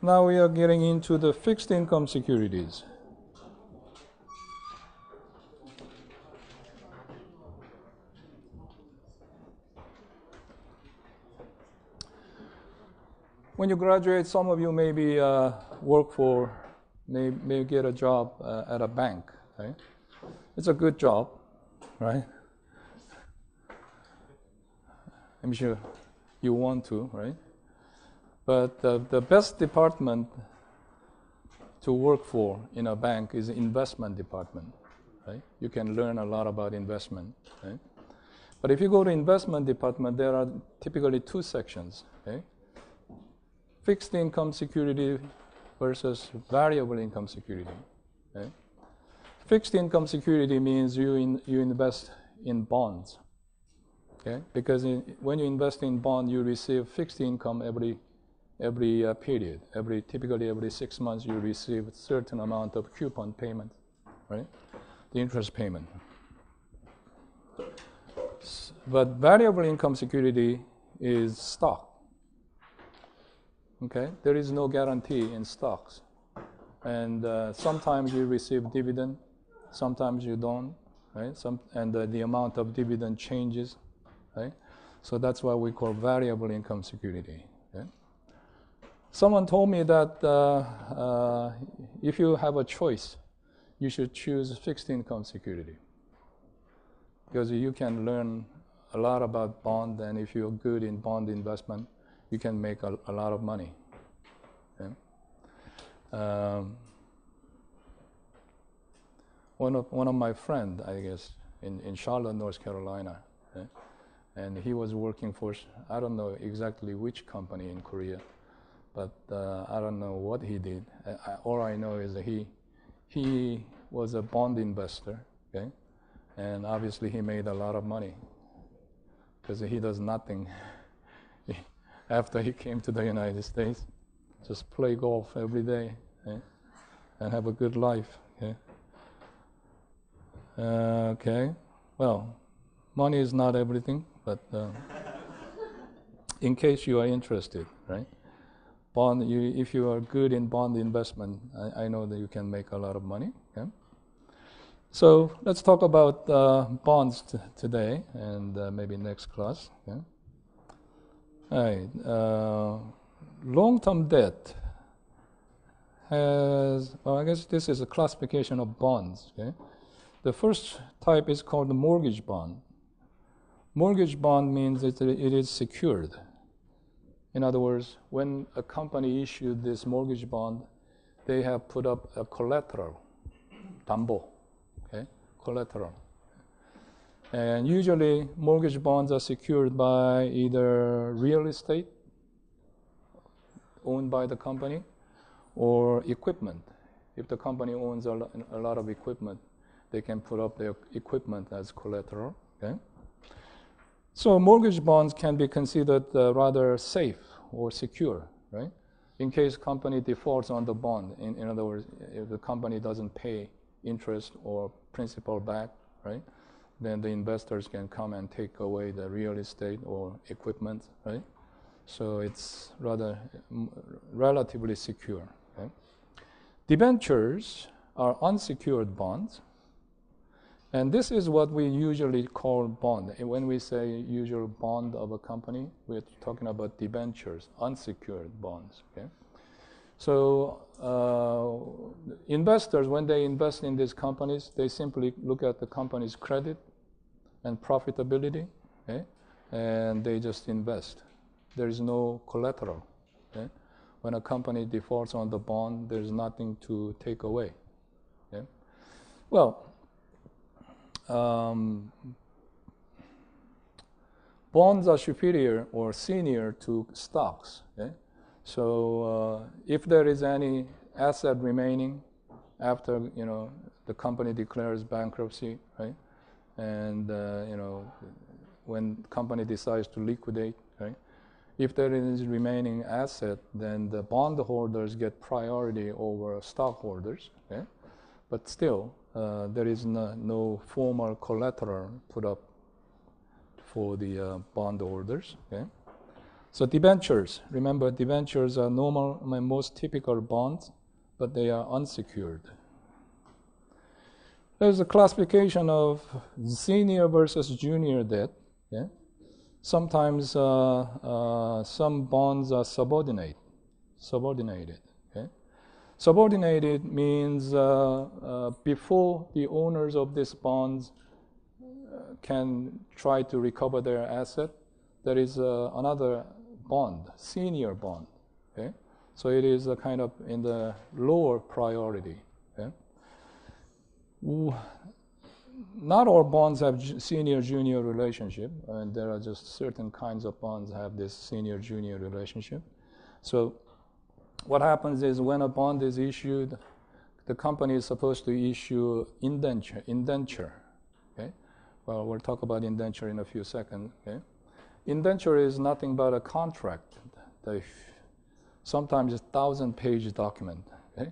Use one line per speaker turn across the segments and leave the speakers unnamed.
Now we are getting into the fixed income securities. When you graduate, some of you maybe work for, may get a job at a bank, right? It's a good job, right? I'm sure you want to, right? But the best department to work for in a bank is the investment department, right? You can learn a lot about investment, right? But if you go to investment department, there are typically two sections, okay? Fixed income security versus variable income security. Okay? Fixed income security means you invest in bonds. Okay? Because when you invest in bond, you receive fixed income every period. Typically every 6 months, you receive a certain amount of coupon payment, right? The interest payment. But variable income security is stock. Okay, there is no guarantee in stocks, and sometimes you receive dividend, sometimes you don't, right? The amount of dividend changes, right? So that's why we call variable income security. Okay? Someone told me that if you have a choice, you should choose fixed income security because you can learn a lot about bond, and if you're good in bond investment, you can make a lot of money. Okay? One of my friend, I guess, in Charlotte, North Carolina, okay? And he was working for, I don't know exactly which company in Korea, but I don't know what he did. All I know is that he was a bond investor, okay? And obviously he made a lot of money because he does nothing. After he came to the United States, just play golf every day, okay? And have a good life. Okay? Okay. Well, money is not everything, but in case you are interested, right? If you are good in bond investment, I know that you can make a lot of money. Okay? So let's talk about bonds today, and maybe next class. Okay? All right. Long-term debt has, well, I guess this is a classification of bonds. Okay? The first type is called the mortgage bond. Mortgage bond means it is secured. In other words, when a company issued this mortgage bond, they have put up a collateral, 담보, okay? Collateral. And usually, mortgage bonds are secured by either real estate owned by the company or equipment. If the company owns a lot of equipment, they can put up their equipment as collateral. Okay? So mortgage bonds can be considered rather safe or secure, right? In case company defaults on the bond. In other words, if the company doesn't pay interest or principal back, right? Then the investors can come and take away the real estate or equipment, right? So it's rather relatively secure. Okay? Debentures are unsecured bonds, and this is what we usually call bond. And when we say usual bond of a company, we're talking about debentures, unsecured bonds. Okay? So investors, when they invest in these companies, they simply look at the company's credit and profitability, okay? And they just invest. There is no collateral. Okay? When a company defaults on the bond, there's nothing to take away. Okay? Well, bonds are superior or senior to stocks. Okay? So if there is any asset remaining after the company declares bankruptcy, right? And when company decides to liquidate, right? If there is remaining asset, then the bondholders get priority over stockholders. Okay? But still, there is no formal collateral put up for the bondholders. Okay? So debentures, remember debentures are normal, most typical bonds, but they are unsecured. There's a classification of senior versus junior debt. Okay? Sometimes some bonds are subordinated. Okay? Subordinated means before the owners of these bonds can try to recover their asset, there is another bond, senior bond. Okay? So it is a kind of in the lower priority. Okay? Not all bonds have senior-junior relationship, and there are just certain kinds of bonds have this senior-junior relationship. So what happens is when a bond is issued, the company is supposed to issue indenture. Okay? Well, we'll talk about indenture in a few seconds. Okay? Indenture is nothing but a contract. Sometimes it's a 1,000-page document. Okay?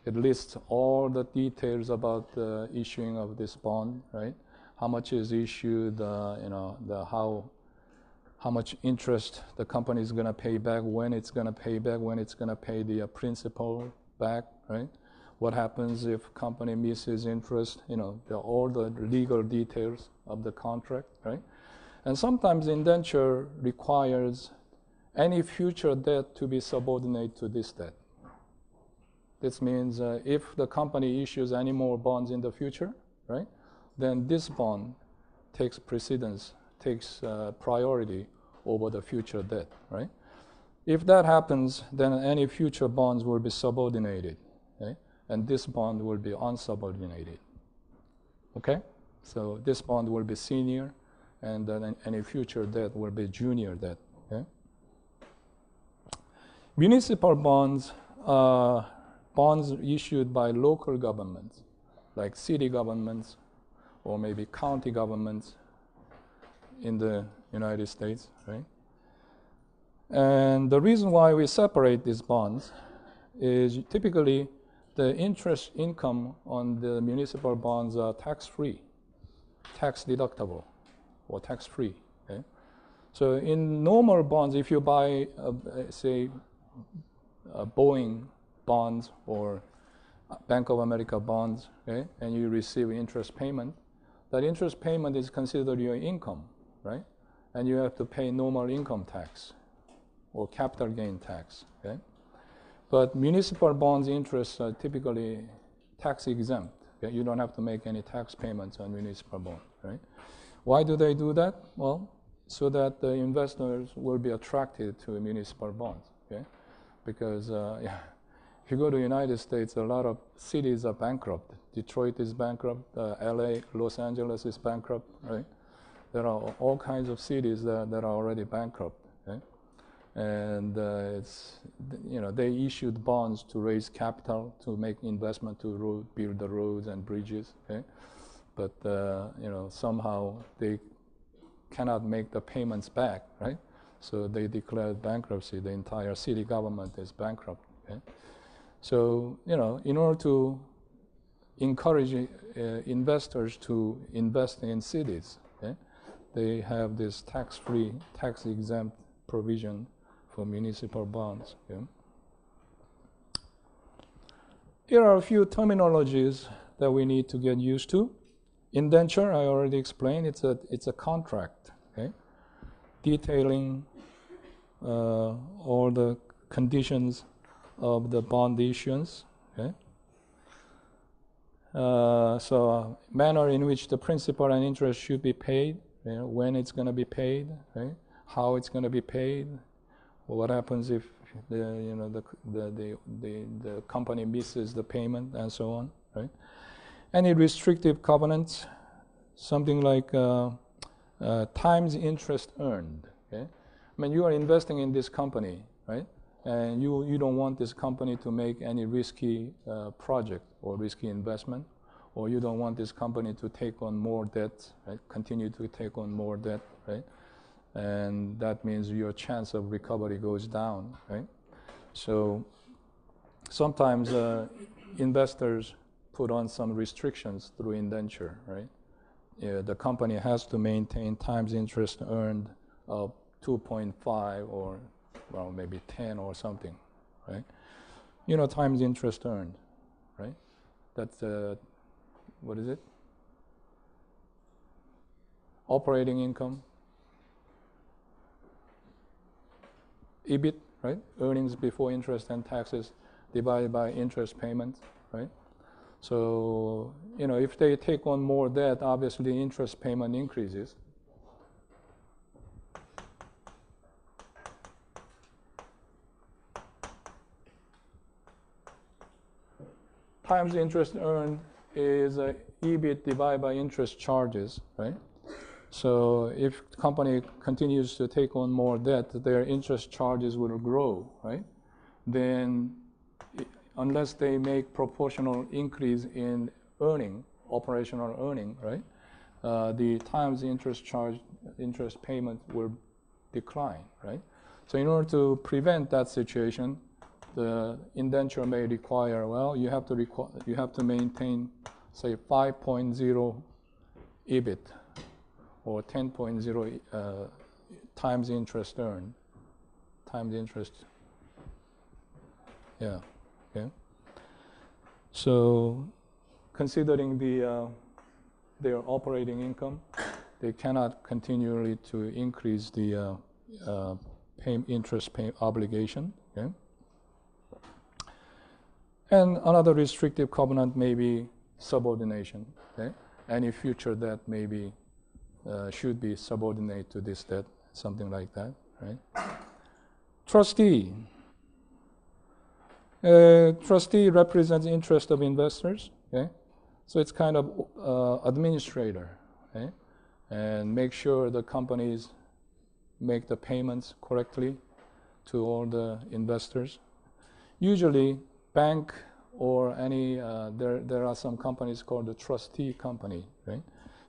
It lists all the details about the issuing of this bond, right? How much is issued, how much interest the company is going to pay back, when it's going to pay back, when it's going to pay the principal back, right? What happens if company misses interest? All the legal details of the contract, right? And sometimes indenture requires any future debt to be subordinate to this debt. This means if the company issues any more bonds in the future, right, then this bond takes precedence, takes priority over the future debt, right? If that happens, then any future bonds will be subordinated, okay? And this bond will be unsubordinated, okay? So this bond will be senior, and then any future debt will be junior debt, okay? Municipal bonds are bonds issued by local governments, like city governments or maybe county governments in the United States, right? And the reason why we separate these bonds is typically the interest income on the municipal bonds are tax-free, tax-deductible, or tax-free, okay? So in normal bonds, if you buy, say, Boeing bonds or Bank of America bonds, okay, and you receive interest payment, that interest payment is considered your income, right? And you have to pay normal income tax or capital gain tax, okay? But municipal bonds interests are typically tax exempt. Okay? You don't have to make any tax payments on municipal bond, right? Why do they do that? Well, so that the investors will be attracted to municipal bonds, okay? Because if you go to the United States, a lot of cities are bankrupt. Detroit is bankrupt, LA, Los Angeles is bankrupt, right? There are all kinds of cities that are already bankrupt, okay? And they issued bonds to raise capital, to make investment, to build the roads and bridges, okay? But somehow they cannot make the payments back, right? So they declared bankruptcy. The entire city government is bankrupt, okay? So, in order to encourage investors to invest in cities, okay, they have this tax-free, tax-exempt provision for municipal bonds. Okay? Here are a few terminologies that we need to get used to. Indenture, I already explained, it's a contract, okay, detailing all the conditions of the bond issuance, okay? So manner in which the principal and interest should be paid, when it's going to be paid, right? How it's going to be paid, what happens if the company misses the payment, and so on, right? Any restrictive covenants, something like times interest earned, okay? I mean, you are investing in this company, right? And you don't want this company to make any risky project or risky investment, or you don't want this company to take on more debt, right? Continue to take on more debt, right? And that means your chance of recovery goes down, right? So sometimes investors put on some restrictions through indenture, right? The company has to maintain times interest earned of 2.5 or, well, maybe 10 or something, right? Times interest earned, right? That's, what is it? Operating income, EBIT, right? Earnings before interest and taxes divided by interest payments, right? So, if they take on more debt, obviously interest payment increases. Times interest earned is EBIT divided by interest charges, right? So if the company continues to take on more debt, their interest charges will grow, right? Then unless they make proportional increase in earning, operational earning, right? The times interest payment will decline, right? So in order to prevent that situation, the indenture may require, well, you have to maintain, say, 5.0 EBIT or 10.0 times interest earned, times interest. Yeah. Okay. So, considering their operating income, they cannot continually to increase the interest obligation. Okay. And another restrictive covenant may be subordination. Okay? Any future debt maybe should be subordinate to this debt, something like that. Right? Trustee. Trustee represents interest of investors. Okay? So it's kind of administrator. Okay? And make sure the companies make the payments correctly to all the investors. Usually, bank or any, there are some companies called the trustee company, right?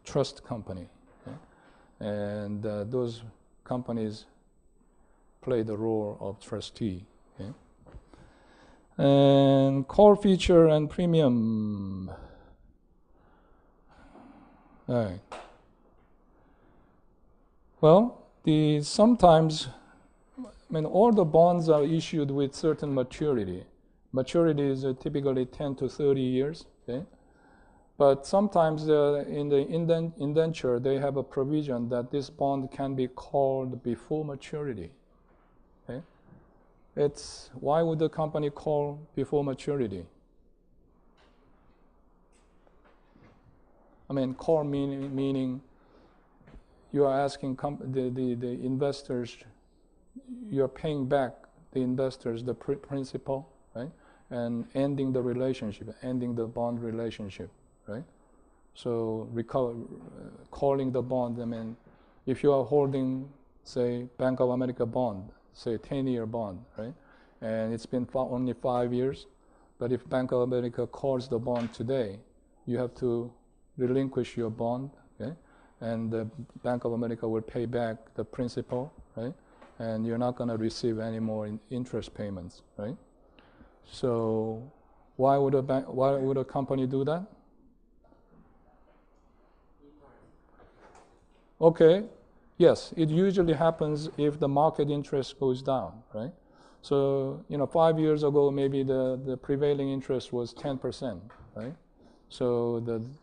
Trust company. Okay? And those companies play the role of trustee. Okay? And call feature and premium. All right. Well, sometimes, all the bonds are issued with certain maturity. Maturity is typically 10 to 30 years. Okay? But sometimes in the indenture, they have a provision that this bond can be called before maturity. Okay? Why would the company call before maturity? Call meaning you are asking the investors, you are paying back the investors the principal, right? And ending the relationship, ending the bond relationship, right? So calling the bond, if you are holding, say, Bank of America bond, say 10-year bond, right? And it's been only 5 years, but if Bank of America calls the bond today, you have to relinquish your bond, okay? And the Bank of America will pay back the principal, right? And you're not going to receive any more interest payments, right? So why would a company do that? Okay, yes, it usually happens if the market interest goes down, right? So 5 years ago, maybe the prevailing interest was 10%, right? So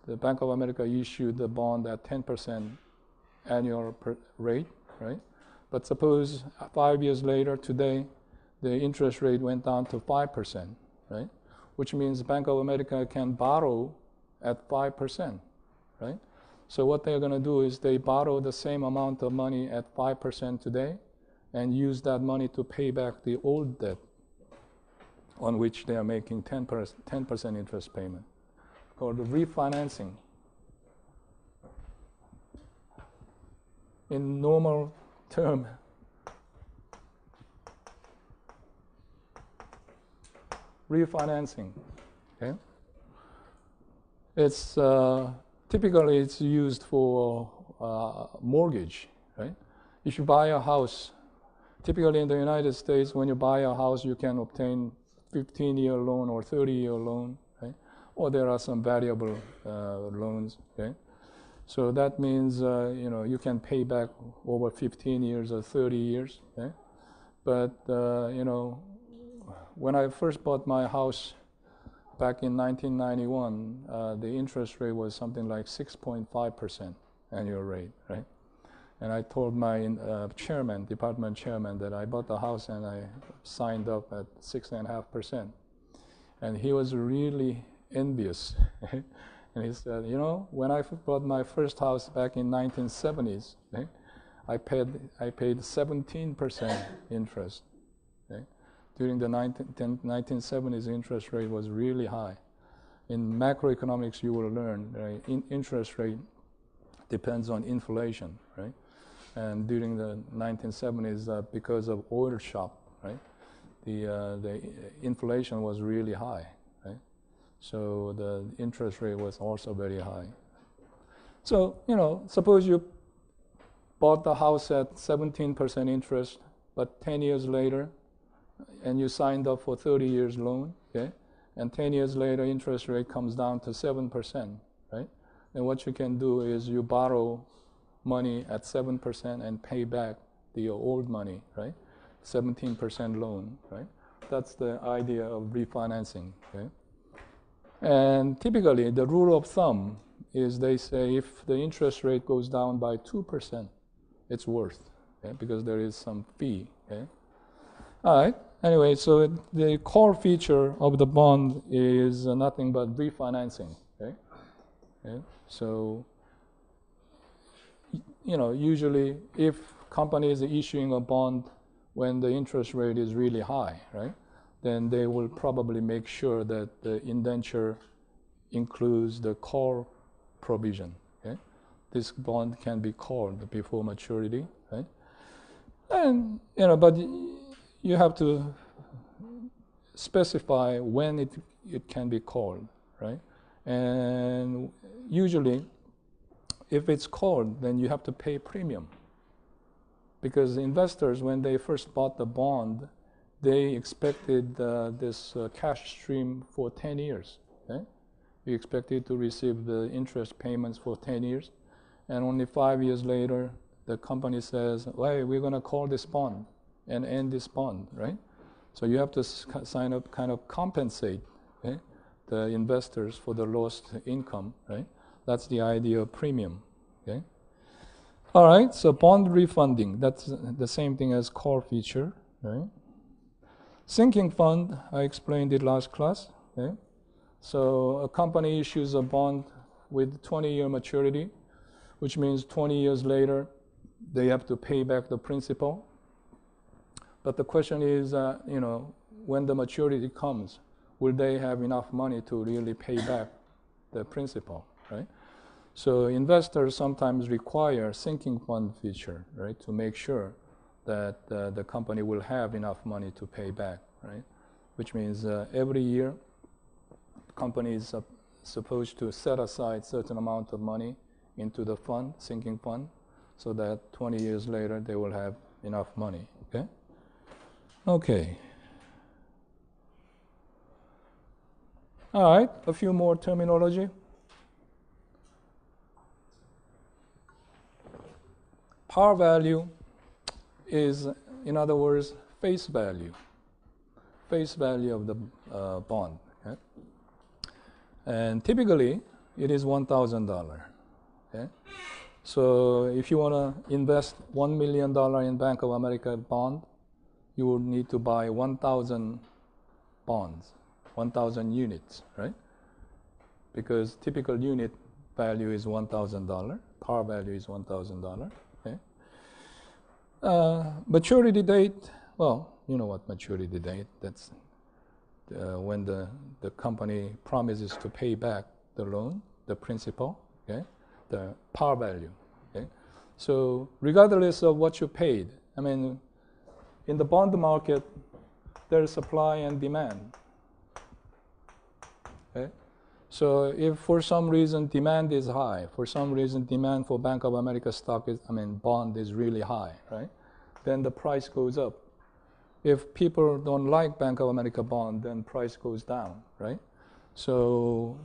the Bank of America issued the bond at 10% annual rate, right? But suppose 5 years later, today, the interest rate went down to 5%, right? Which means Bank of America can borrow at 5%, right? So what they're going to do is they borrow the same amount of money at 5% today and use that money to pay back the old debt on which they are making 10% interest payment, called refinancing. In normal term, refinancing. Okay, it's typically it's used for mortgage, right? If you buy a house, typically in the United States, when you buy a house, you can obtain 15-year loan or 30-year loan, right? Or there are some variable loans. Okay, So that means you can pay back over 15 years or 30 years. Okay? But when I first bought my house back in 1991, the interest rate was something like 6.5% annual rate, right? And I told my department chairman, that I bought the house and I signed up at 6.5%. And he was really envious. And he said, when I bought my first house back in 1970s, okay, I paid 17% interest. Okay? During the 1970s, interest rate was really high. In macroeconomics, you will learn, right? Interest rate depends on inflation, right? And during the 1970s, because of oil shock, right, the inflation was really high, right? So the interest rate was also very high. So suppose you bought the house at 17% interest, but 10 years later, and you signed up for 30 years loan, okay? And 10 years later, interest rate comes down to 7%, right? And what you can do is you borrow money at 7% and pay back the old money, right? 17% loan, right? That's the idea of refinancing, okay? And typically, the rule of thumb is they say if the interest rate goes down by 2%, it's worth, okay? Because there is some fee, okay? All right. Anyway, so the core feature of the bond is nothing but refinancing, okay? Okay? So, usually if company is issuing a bond when the interest rate is really high, right, then they will probably make sure that the indenture includes the call provision, okay? This bond can be called before maturity, right? And, but you have to specify when it can be called, right? And usually, if it's called, then you have to pay premium. Because investors, when they first bought the bond, they expected this cash stream for 10 years. Okay? You expected to receive the interest payments for 10 years. And only 5 years later, the company says, well, we're going to call this bond and end this bond, right? So you have to sign up, kind of compensate, okay, the investors for the lost income, right? That's the idea of premium, okay? All right, so bond refunding, that's the same thing as core feature, right? Sinking fund, I explained it last class, okay? So a company issues a bond with 20-year maturity, which means 20 years later, they have to pay back the principal. But the question is, when the maturity comes, will they have enough money to really pay back the principal, right? So investors sometimes require sinking fund feature, right, to make sure that the company will have enough money to pay back, right? Which means every year, the company is supposed to set aside certain amount of money into the fund, sinking fund, so that 20 years later they will have enough money, okay? Okay. All right, a few more terminology. Par value is, in other words, face value of the bond. Okay? And typically, it is $1,000. Okay? So if you want to invest $1 million in Bank of America bond, you would need to buy 1,000 bonds, 1,000 units, right? Because typical unit value is $1,000, par value is $1,000. Okay? Maturity date, well, you know what maturity date, that's when the company promises to pay back the loan, the principal, okay? The par value. Okay? So regardless of what you paid, I mean, in the bond market, there's supply and demand. Okay? So if for some reason demand is high, for some reason demand for Bank of America stock is, bond is really high, right? Then the price goes up. If people don't like Bank of America bond, then price goes down, right? So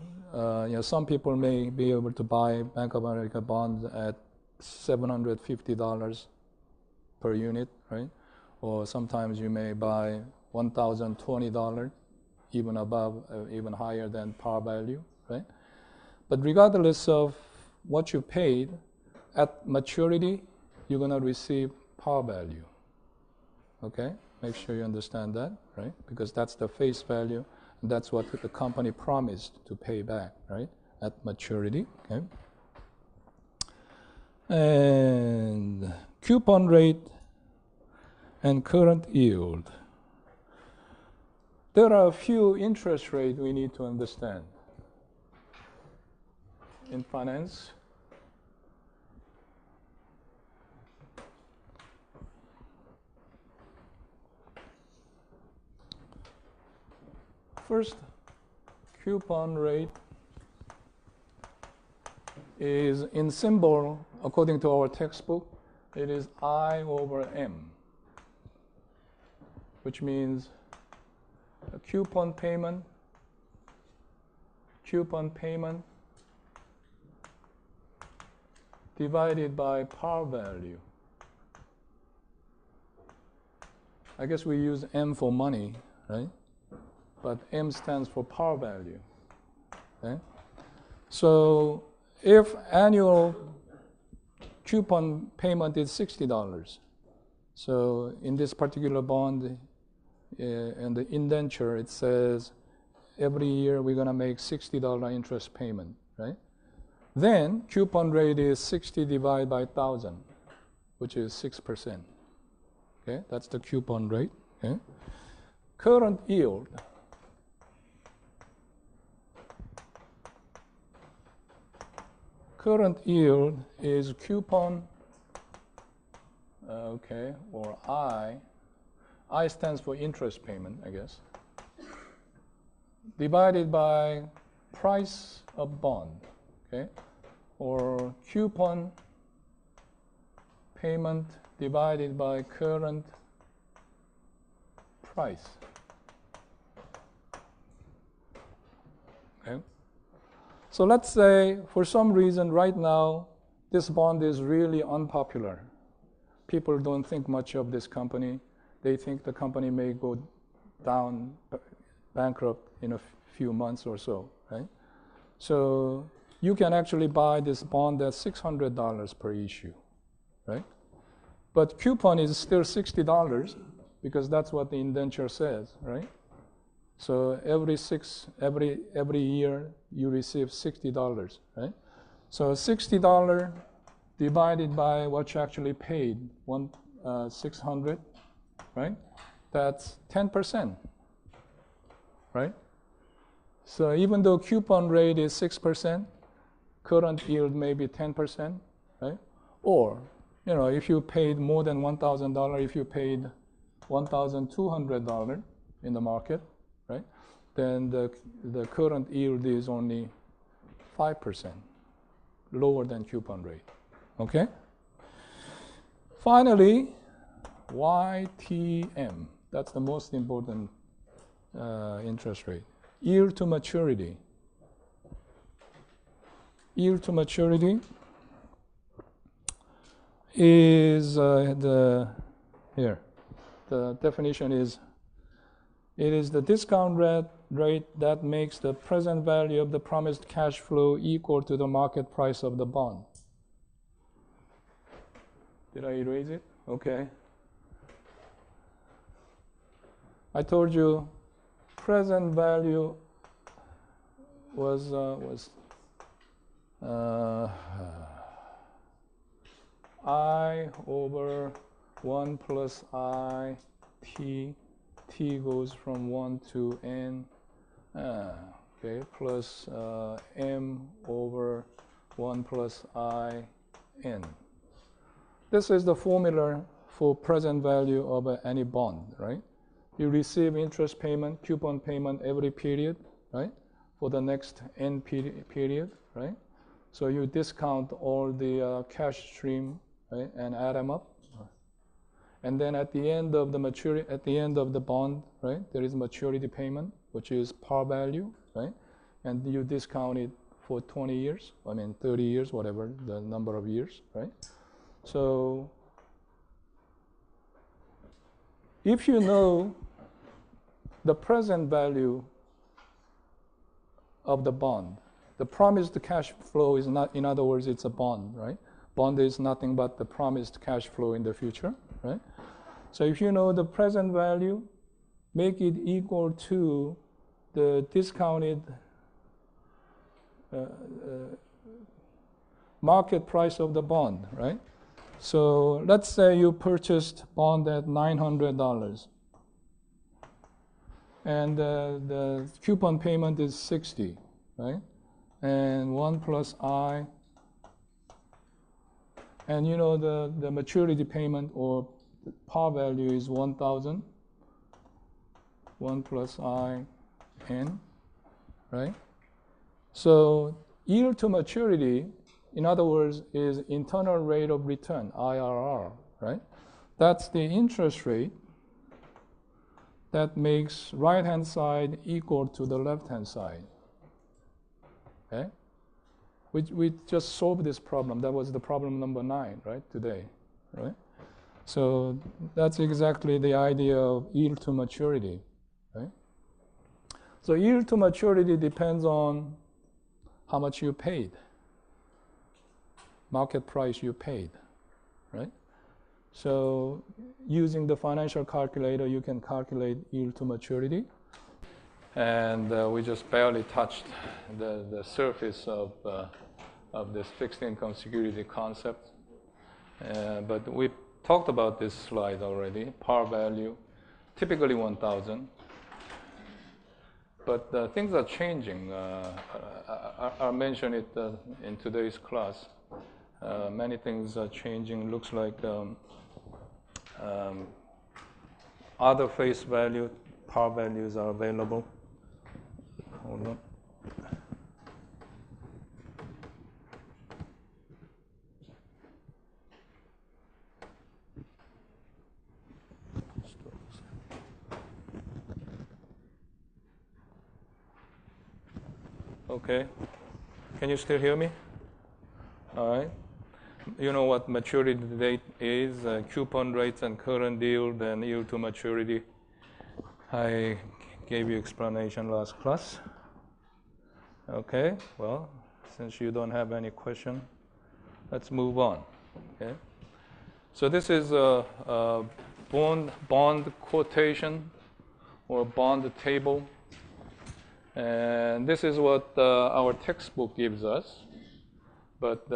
some people may be able to buy Bank of America bonds at $750 per unit, right? Or sometimes you may buy $1,020, even above, even higher than par value, right? But regardless of what you paid, at maturity, you're going to receive par value, okay? Make sure you understand that, right? Because that's the face value, and that's what the company promised to pay back, right? At maturity, okay? And coupon rate and current yield. There are a few interest rates we need to understand in finance. First, coupon rate is in symbol, according to our textbook, it is I over M, which means a coupon payment divided by par value. I guess we use M for money, right? But M stands for par value. Okay? So if annual coupon payment is $60, so in this particular bond, in the indenture, it says every year we're going to make $60 interest payment, right? Then coupon rate is 60 divided by 1,000, which is 6%. Okay, that's the coupon rate. Okay? Current yield. Current yield is coupon, okay, or I. I stands for interest payment, I guess, divided by price of bond, okay, or coupon payment divided by current price. Okay. So let's say for some reason right now this bond is really unpopular. People don't think much of this company. They think the company may go down bankrupt in a few months or so, right? So you can actually buy this bond at $600 per issue, right? But coupon is still $60 because that's what the indenture says, right? So every year you receive $60, right? So $60 divided by what you actually paid, $600, right? That's 10%, right? So even though coupon rate is 6%, current yield may be 10%, right? Or, you know, if you paid more than $1,000, if you paid $1,200 in the market, right? Then the current yield is only 5%, lower than coupon rate, okay? Finally, YTM, that's the most important interest rate. Yield to maturity. Yield to maturity is the definition is, it is the discount rate that makes the present value of the promised cash flow equal to the market price of the bond. Did I erase it? Okay. I told you present value was I over 1 plus I t. T goes from 1 to n, okay, plus m over 1 plus I n. This is the formula for present value of any bond, right? You receive interest payment, coupon payment every period, right? For the next n period, right? So you discount all the cash stream, right, and add them up. And then at the end of the bond, right, there is maturity payment, which is par value, right? And you discount it for 20 years, 30 years, whatever the number of years, right? So if you know the present value of the bond, the promised cash flow is not, in other words, it's a bond, right? Bond is nothing but the promised cash flow in the future, right? So if you know the present value, make it equal to the discounted market price of the bond, right? So let's say you purchased bond at $900, and the coupon payment is 60, right? And 1 plus I, and you know the maturity payment or par value is 1,000. 1 plus I n, right? So yield to maturity, in other words, is internal rate of return, IRR, right? That's the interest rate that makes right-hand side equal to the left-hand side, okay? We just solved this problem. That was the problem number 9, right, today, right? So that's exactly the idea of yield to maturity, right? So yield to maturity depends on how much you paid, market price you paid, right? So using the financial calculator, you can calculate yield to maturity. And we just barely touched the surface of this fixed income security concept. But we talked about this slide already, par value, typically 1,000. But things are changing. I'll mention it in today's class. Many things are changing. Looks like other face value, par values are available. Hold on. Okay. Can you still hear me? All right. You know what maturity date is, coupon rates and current yield and yield to maturity. I gave you explanation last class. Okay, well, since you don't have any question, let's move on. Okay. So this is a bond quotation or bond table. And this is what our textbook gives us. But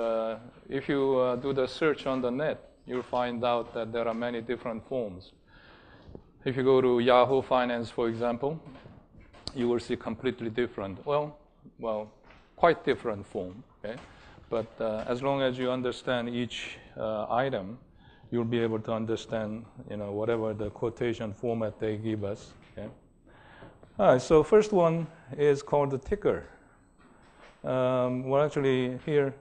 if you do the search on the net, you'll find out that there are many different forms. If you go to Yahoo Finance, for example, you will see completely different, well, quite different form. Okay? But as long as you understand each item, you'll be able to understand, whatever the quotation format they give us. Okay? All right, so first one is called the ticker. Well, actually here,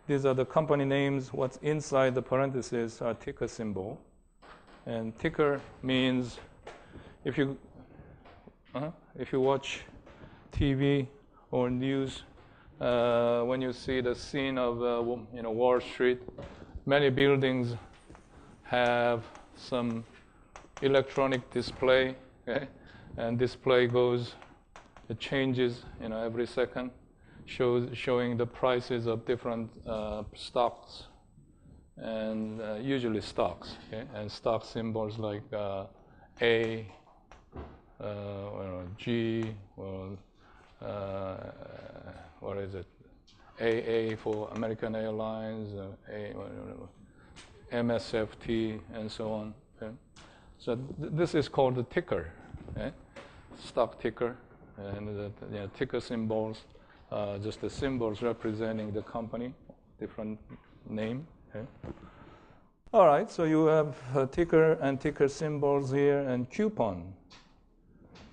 these are the company names. What's inside the parentheses are ticker symbol. And ticker means if you watch TV or news, when you see the scene of Wall Street, many buildings have some electronic display, okay? And display it changes, every second, showing the prices of different stocks, and usually stocks, okay? And stock symbols like A, or G, or what is it? AA for American Airlines, MSFT, and so on. Okay? So this is called the ticker. Okay? Stock ticker, and the ticker symbols, just the symbols representing the company, different name. Okay? All right, so you have ticker and ticker symbols here, and coupon.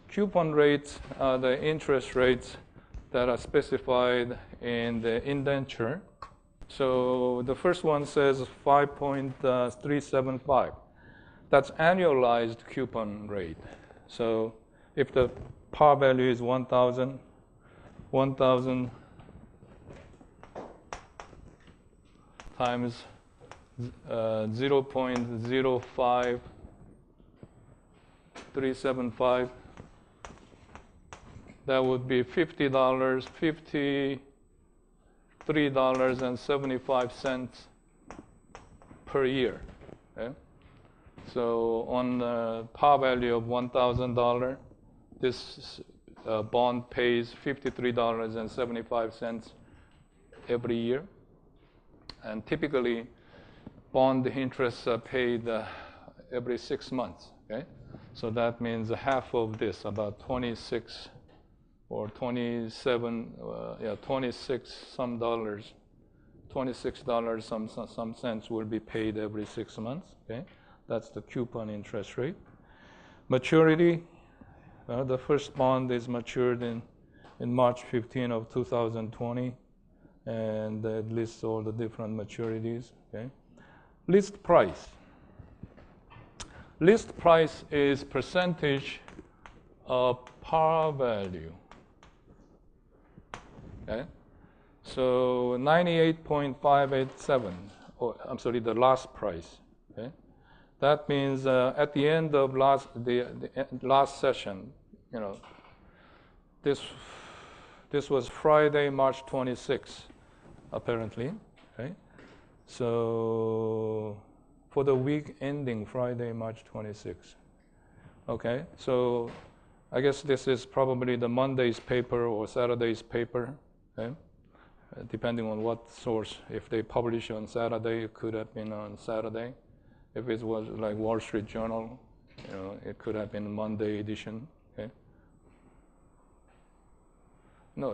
Coupon rates are the interest rates that are specified in the indenture. So the first one says 5.375. That's annualized coupon rate. So if the par value is 1,000 times 0.05375. That would be $50, $53.75 per year. Okay? So on par value of $1,000, this bond pays $53.75 every year. And typically, bond interests are paid every 6 months. Okay? So that means half of this, about 26 or 27, 26 some dollars, $26 some cents will be paid every 6 months. Okay? That's the coupon interest rate. Maturity, the first bond is matured in March 15 of 2020, and it lists all the different maturities. Okay? List price. List price is percentage of par value. Okay? So 98.587, or I'm sorry, the last price. Okay? That means at the end of the last session, this was Friday, March 26th, apparently. Okay? So for the week ending Friday, March 26th. Okay, so I guess this is probably the Monday's paper or Saturday's paper. Okay? Depending on what source. If they publish on Saturday, it could have been on Saturday. If it was like Wall Street Journal, it could have been Monday edition. Okay? No,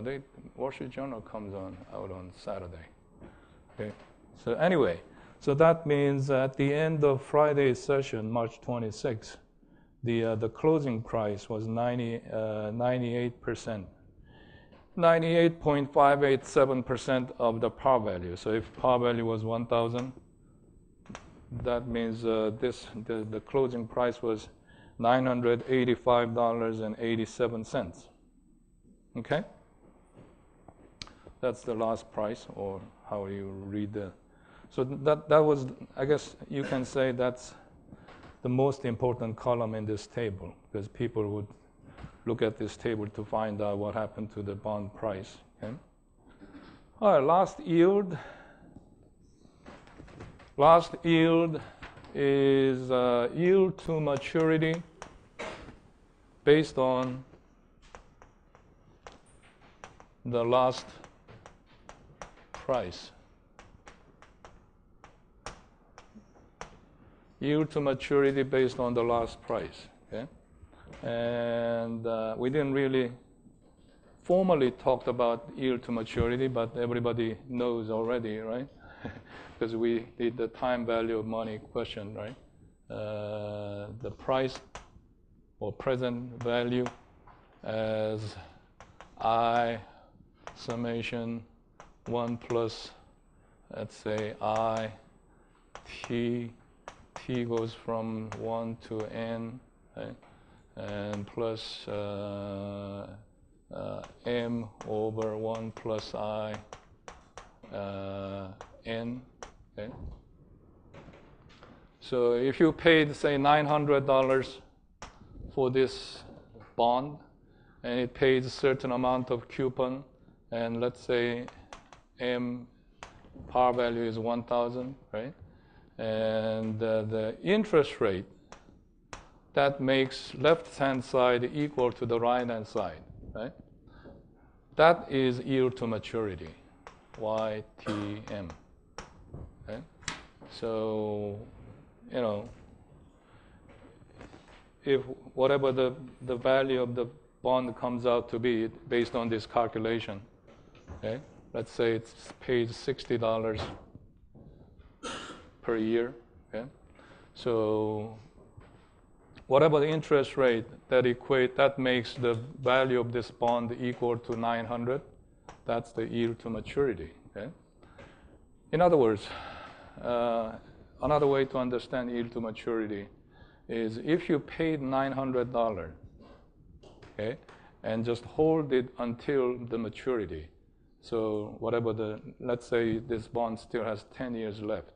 Wall Street Journal comes out on Saturday. Okay? So anyway, so that means at the end of Friday's session, March 26th, the closing price was 98%. 98.587% of the par value. So if par value was 1,000, that means the closing price was $985.87. Okay? That's the last price, or how you read the. So that was, I guess you can say that's the most important column in this table, because people would look at this table to find out what happened to the bond price. Okay? All right, last yield. Last yield is yield to maturity based on the last price. Yield to maturity based on the last price. Okay? And we didn't really formally talk about yield to maturity, but everybody knows already, right? Because we did the time value of money question, right? The price or present value as I summation 1 plus, let's say, I, t goes from 1 to n, right? And plus m over 1 plus I n. Okay? So if you paid, say, $900 for this bond, and it pays a certain amount of coupon, and let's say m par value is 1,000, right? And the interest rate, that makes left-hand side equal to the right-hand side, right? That is yield to maturity, YTM. Okay? So, if whatever the value of the bond comes out to be based on this calculation, okay? Let's say it's paid $60 per year, okay? So whatever the interest rate that makes the value of this bond equal to 900, that's the yield to maturity, okay? In other words, another way to understand yield to maturity is if you paid $900, okay, and just hold it until the maturity, So whatever let's say this bond still has 10 years left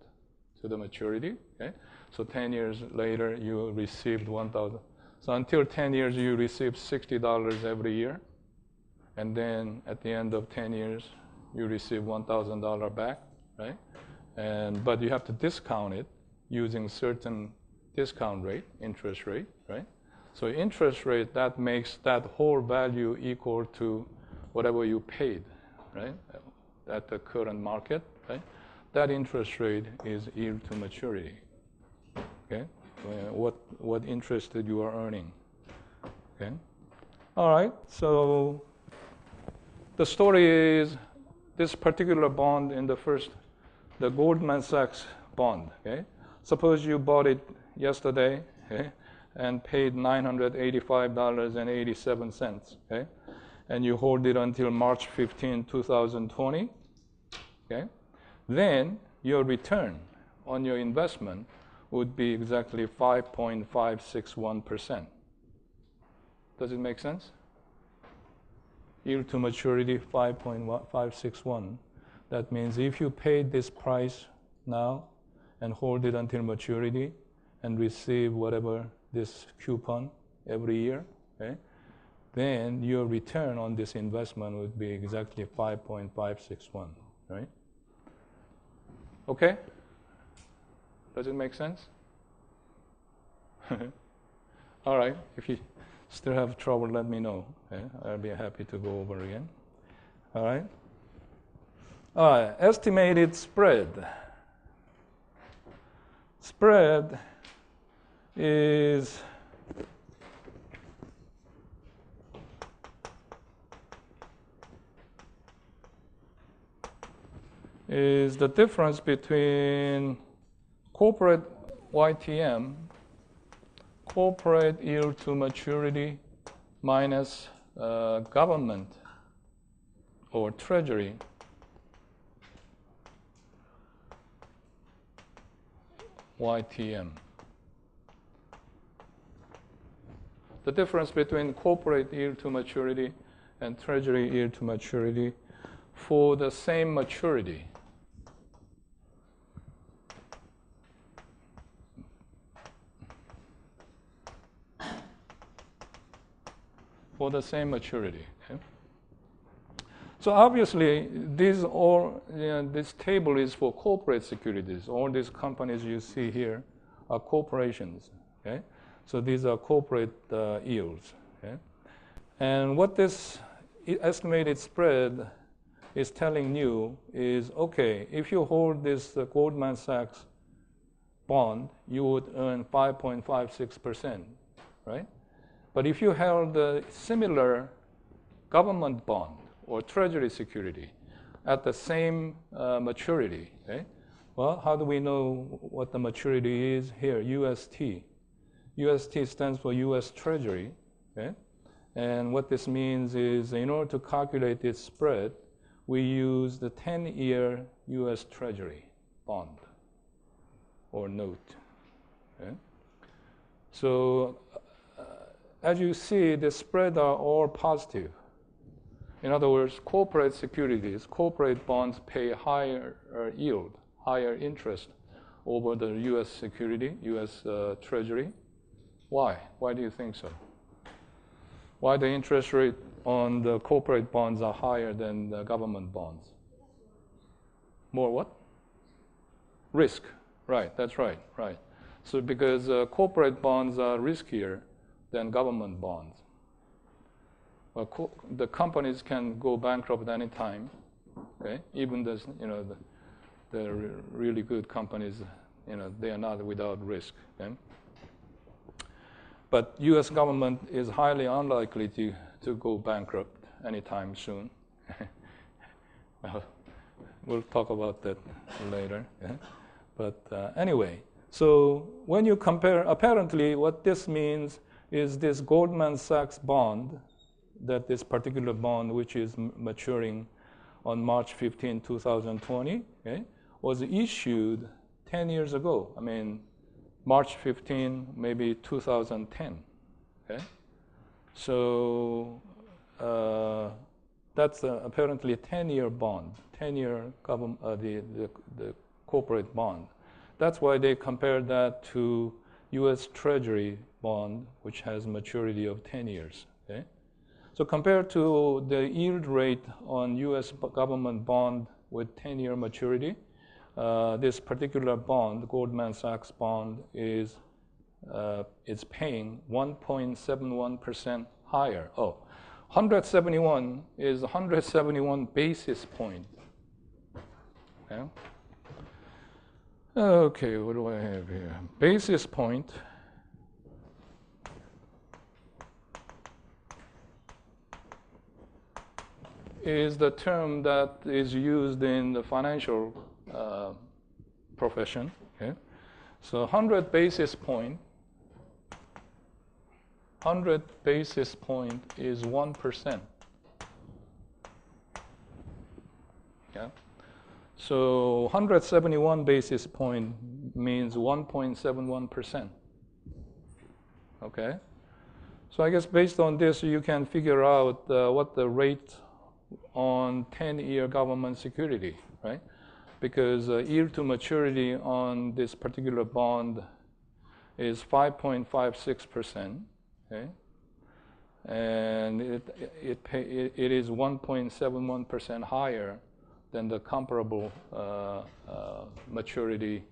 to the maturity. Okay? So 10 years later, you received 1,000. So until 10 years, you receive $60 every year. And then at the end of 10 years, you receive $1,000 back, right? But you have to discount it using certain discount rate, interest rate, right? So interest rate, that makes that whole value equal to whatever you paid, right? At the current market, right? That interest rate is yield to maturity, okay? What interest that you are earning, okay? All right, so the story is this particular bond in the Goldman Sachs bond, okay? Suppose you bought it yesterday, okay, and paid $985.87, okay? And you hold it until March 15, 2020, okay? Then your return on your investment would be exactly 5.561%. Does it make sense? Yield to maturity 5.561. That means if you paid this price now and hold it until maturity and receive whatever this coupon every year, okay, then your return on this investment would be exactly 5.561, right? Okay? Does it make sense? All right. If you still have trouble, let me know. Okay? I'll be happy to go over again. All right. All right. Estimated spread. Spread is the difference between corporate YTM, corporate yield to maturity, minus government or treasury YTM. The difference between corporate yield to maturity and treasury yield to maturity for the same maturity. For the same maturity. Okay? So obviously, this table is for corporate securities. All these companies you see here are corporations. Okay? So these are corporate yields. Okay? And what this estimated spread is telling you is, okay, if you hold this Goldman Sachs bond, you would earn 5.56%, right? But if you held a similar government bond or treasury security at the same maturity, okay? Well, how do we know what the maturity is here? UST. UST stands for US Treasury, okay? And what this means is, in order to calculate its spread, we use the 10-year US Treasury bond or note, okay? So as you see, the spread are all positive. In other words, corporate securities, corporate bonds pay higher yield, higher interest over the US security, US Treasury. Why? Why do you think so? Why the interest rate on the corporate bonds are higher than the government bonds? More what? Risk. Right, that's right, right. So because corporate bonds are riskier than government bonds. Well, the companies can go bankrupt at any time, okay? Even the really good companies, they are not without risk. Okay? But U.S. government is highly unlikely to go bankrupt anytime soon. Well, we'll talk about that later. Yeah? But anyway, so when you compare, apparently what this means is this Goldman Sachs bond, that this particular bond, which is maturing on March 15, 2020, okay, was issued 10 years ago. I mean, March 15, maybe 2010. Okay? So That's apparently a 10-year bond, 10-year government, the corporate bond. That's why they compare that to U.S. Treasury bond, which has maturity of 10 years. Okay? So compared to the yield rate on U.S. government bond with 10-year maturity, this particular bond, Goldman Sachs bond, is paying 1.71% higher. 171 is 171 basis point. Okay? Okay, what do I have here? Basis point is the term that is used in the financial profession. Okay? So 100 basis point is 1%. Yeah? So 171 basis point means 1.71%. Okay? So I guess based on this, you can figure out what the rate on 10-year government security, right? Because yield to maturity on this particular bond is 5.56%, okay? And it is 1.71% higher than the comparable maturity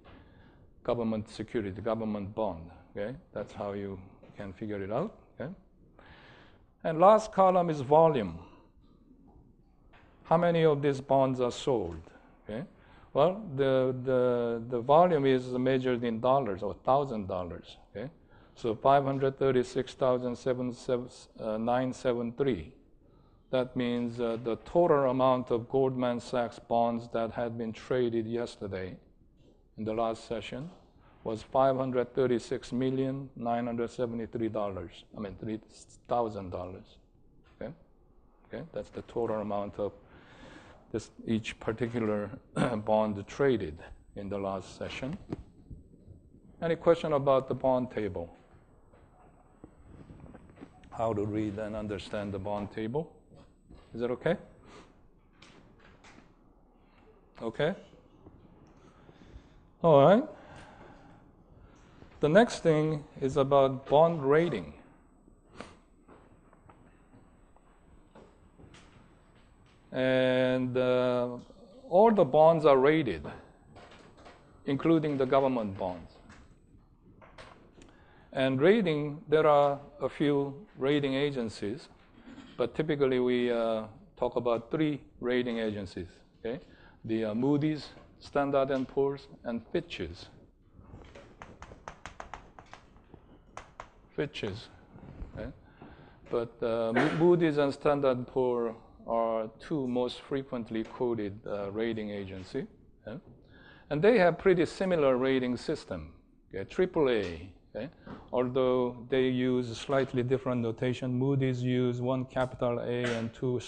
government security, the government bond, okay? That's how you can figure it out, okay? And last column is volume. How many of these bonds are sold, okay? Well, the volume is measured in dollars or $1,000. Okay, so 536,973. That means the total amount of Goldman Sachs bonds that had been traded yesterday, in the last session, was $536,973. I mean $3,000. Okay, okay, that's the total amount of each particular bond traded in the last session. Any question about the bond table? How to read and understand the bond table? Is that okay? Okay? All right. The next thing is about bond rating. And all the bonds are rated, including the government bonds. And rating, there are a few rating agencies, but typically we talk about 3 rating agencies. Okay? The Moody's, Standard & Poor's, and Fitch's. Okay? But Moody's and Standard & Poor's are 2 most frequently quoted rating agency. Okay? And they have pretty similar rating system. Okay? AAA, okay? Although they use slightly different notation. Moody's use 1 capital A and 2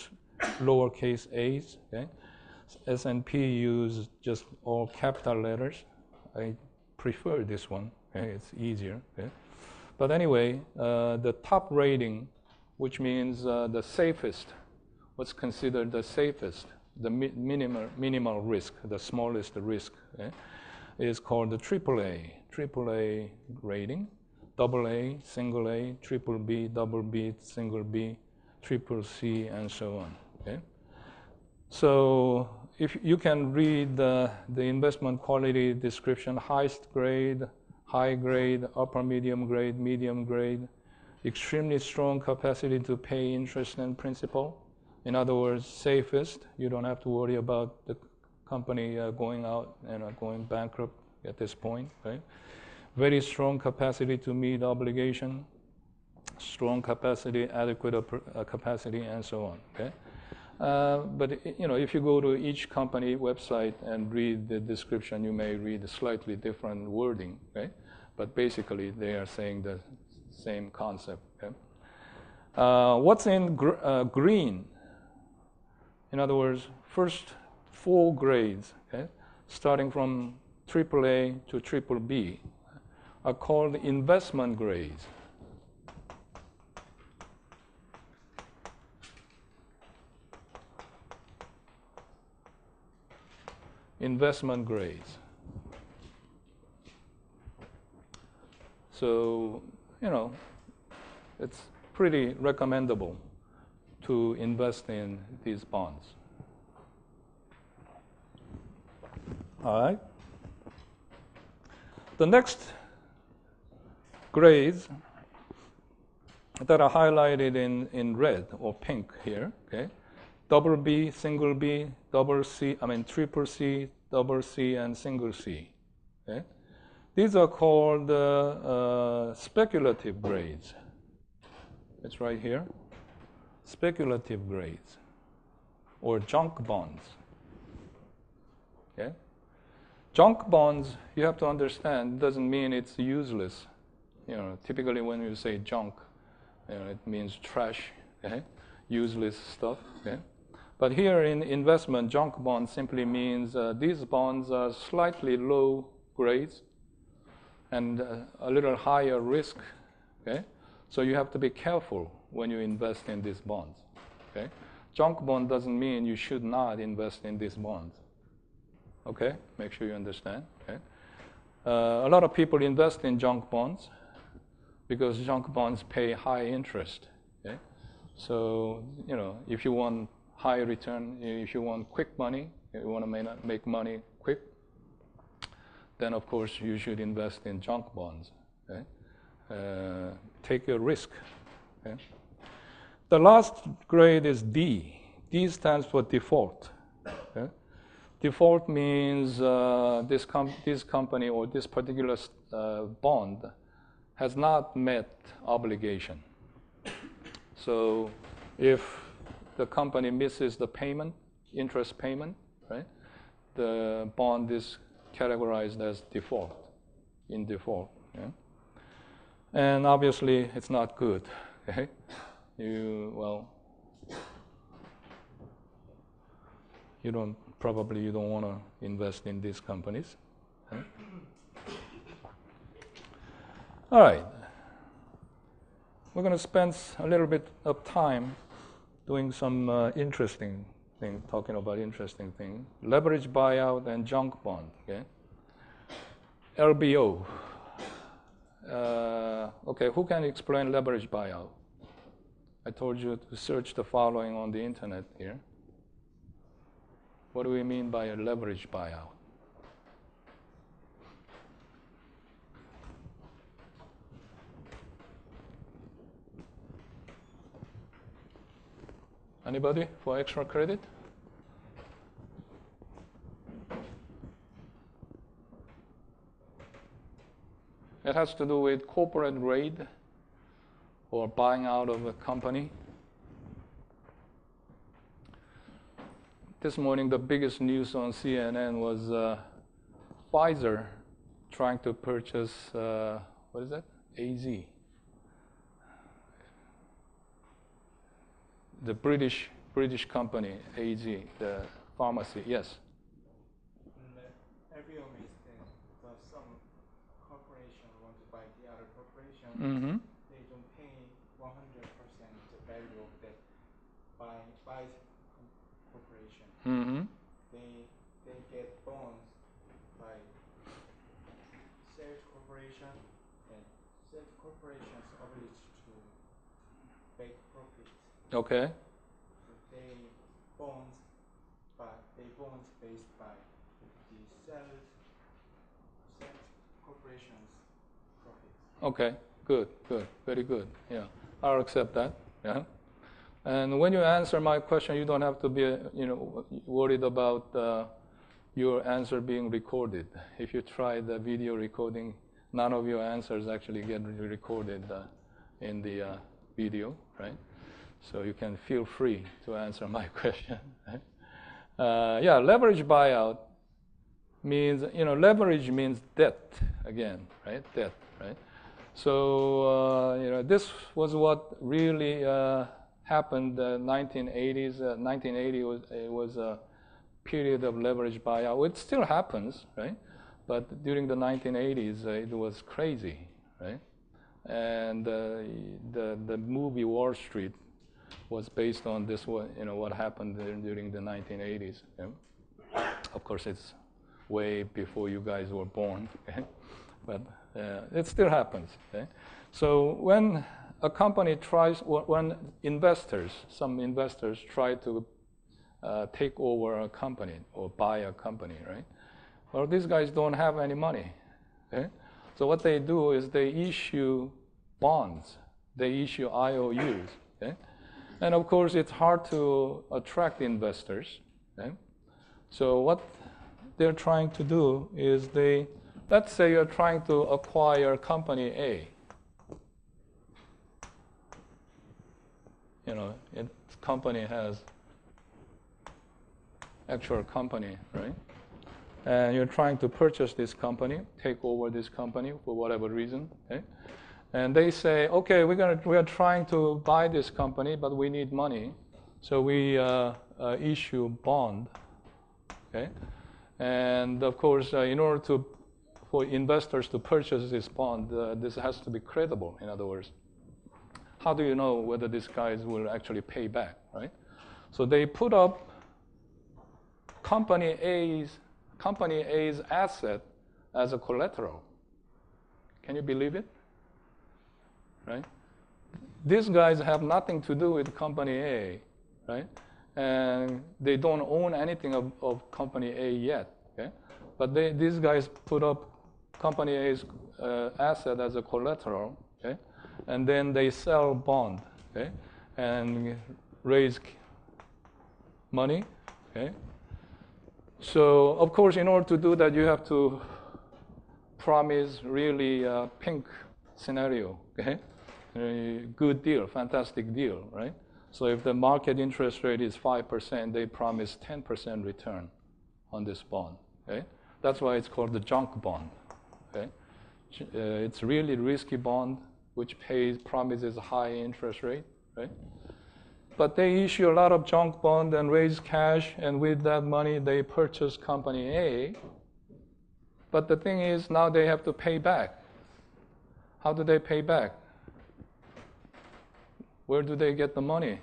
lowercase a's. Okay? S&P use just all capital letters. I prefer this one. Okay? It's easier. Okay? But anyway, the top rating, which means the safest, what's considered the safest, the minimal risk, the smallest risk, okay, is called the AAA rating, AA, single A, triple B, double B, single B, triple C, and so on. Okay? So if you can read the investment quality description, highest grade, high grade, upper medium grade, extremely strong capacity to pay interest and principal. In other words, safest. You don't have to worry about the company going out and going bankrupt at this point, right? Very strong capacity to meet obligation, strong capacity, adequate capacity, and so on. Okay, but if you go to each company website and read the description, you may read a slightly different wording, right? But basically, they are saying the same concept. Okay? What's in green? In other words, first 4 grades, okay, starting from AAA to BBB, are called investment grades. investment grades. So, it's pretty recommendable to invest in these bonds. All right. The next grades that are highlighted in red or pink here, okay? Double B, single B, triple C, double C, and single C. Okay? These are called speculative grades. It's right here. Speculative grades or junk bonds. Okay? Junk bonds, you have to understand, doesn't mean it's useless. Typically when you say junk, it means trash, okay? Useless stuff. Okay? But here in investment, junk bonds simply means these bonds are slightly low grades and a little higher risk. Okay? So you have to be careful when you invest in these bonds. Okay? Junk bond doesn't mean you should not invest in these bonds. Okay? Make sure you understand. Okay? A lot of people invest in junk bonds because junk bonds pay high interest. Okay? So, if you want high return, if you want quick money, you want to make money quick, then of course you should invest in junk bonds. Okay? Take your risk. Okay? The last grade is D. D stands for default. Okay? Default means this company or this particular bond has not met obligation. So if the company misses the payment, interest payment, right, the bond is categorized as default, in default. Yeah? And obviously, it's not good. Okay? You don't want to invest in these companies. Okay? All right. We're going to spend a little bit of time doing some interesting thing, talking about interesting things. Leverage buyout and junk bond. Okay. LBO. Okay, who can explain leverage buyout? I told you to search the following on the internet here. What do we mean by a leverage buyout? Anybody for extra credit? It has to do with corporate raid or buying out of a company. This morning, the biggest news on CNN was Pfizer trying to purchase, what is that? AZ. The British company, AZ, the pharmacy, yes.
Every mistake, some corporation want to buy the other corporation, they don't pay 100% the value of that buy corporation. They get bonds by sales corporation, and sales corporations obliged to make profit.
Okay.
So they bonds based by the sales corporations' profits.
Okay, good, very good. Yeah, I'll accept that. Yeah. And when you answer my question, you don't have to be, worried about your answer being recorded. If you try the video recording, none of your answers actually get recorded in the video, right? So you can feel free to answer my question. Right? Yeah, leverage buyout means, leverage means debt again, right? Debt, right? So, this was what really happened in the 1980s. 1980 was a period of leverage buyout. It still happens, right? But during the 1980s, it was crazy, right? And the movie Wall Street was based on this, what happened during the 1980s. Yeah? Of course, it's way before you guys were born. Okay? But it still happens. Okay? So when a company tries, when some investors try to take over a company or buy a company, right? Well, these guys don't have any money. Okay? So what they do is they issue bonds. They issue IOUs. Okay? And of course, it's hard to attract investors. Okay? So what they're trying to do is let's say you're trying to acquire company A. You know, company has actual company, right? And you're trying to purchase this company, take over this company for whatever reason, okay? And they say, okay, we are trying to buy this company, but we need money, so we issue bond, okay? And of course, in order for investors to purchase this bond, this has to be credible. In other words, how do you know whether these guys will actually pay back, right? So they put up company A's asset as a collateral. Can you believe it? Right? These guys have nothing to do with company A, right? And they don't own anything of company A yet. Okay? But these guys put up company A's asset as a collateral, okay? And then they sell bond, okay? And raise money, okay? So, of course, in order to do that, you have to promise really a pink scenario, okay? A good deal, fantastic deal, right? So if the market interest rate is 5%, they promise 10% return on this bond, okay? That's why it's called the junk bond, okay? It's really risky bond, which promises a high interest rate, right? But they issue a lot of junk bond and raise cash, and with that money, they purchase company A. But the thing is, now they have to pay back. How do they pay back? Where do they get the money?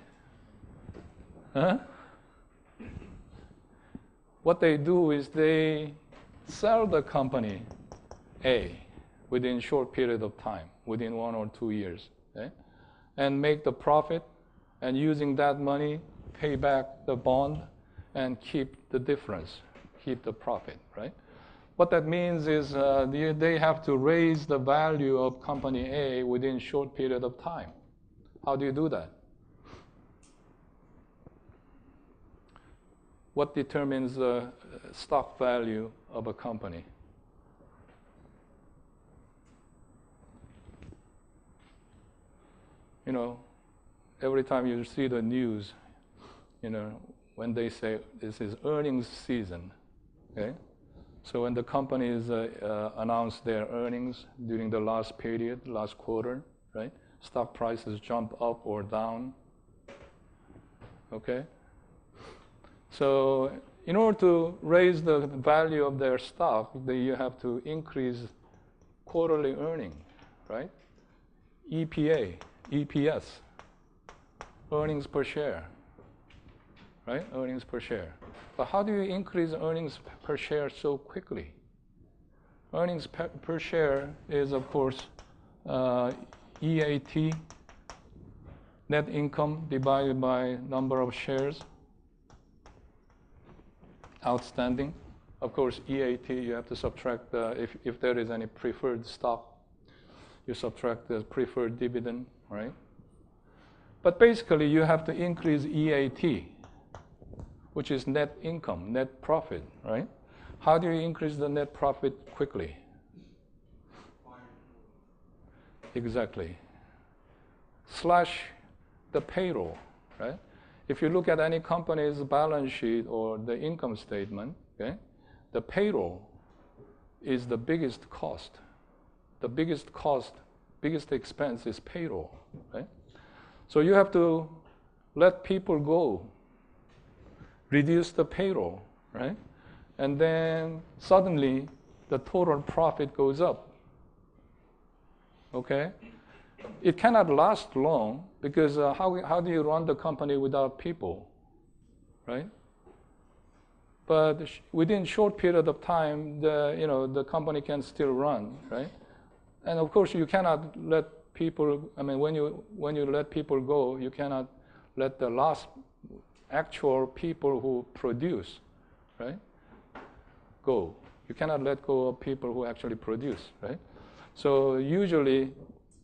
Huh? What they do is they sell the company A within a short period of time, within 1 or 2 years, okay? And make the profit, and using that money, pay back the bond and keep the difference, keep the profit, right? What that means is they have to raise the value of company A within a short period of time. How do you do that? What determines the stock value of a company? You know, every time you see the news, you know, when they say this is earnings season, okay? So when the companies announce their earnings during the last period, last quarter, right? Stock prices jump up or down, okay? So in order to raise the value of their stock, you have to increase quarterly earning, right? EPS, earnings per share, right? Earnings per share. But how do you increase earnings per share so quickly? Earnings per share is, of course, EAT, net income divided by number of shares outstanding. Of course, EAT, you have to subtract, if there is any preferred stock, you subtract the preferred dividend, right? But basically, you have to increase EAT, which is net income, net profit, right? How do you increase the net profit quickly? Exactly. Slash the payroll, right? If you look at any company's balance sheet or the income statement, okay, the payroll is the biggest cost. The biggest cost, biggest expense is payroll, right? So you have to let people go, reduce the payroll, right? And then suddenly the total profit goes up, okay? It cannot last long because how do you run the company without people, right? but within short period of time, the company can still run, right? And of course, you cannot let people. I mean, when you let people go, you cannot let the last actual people who produce, right, go. You cannot let go of people who actually produce, right? So usually,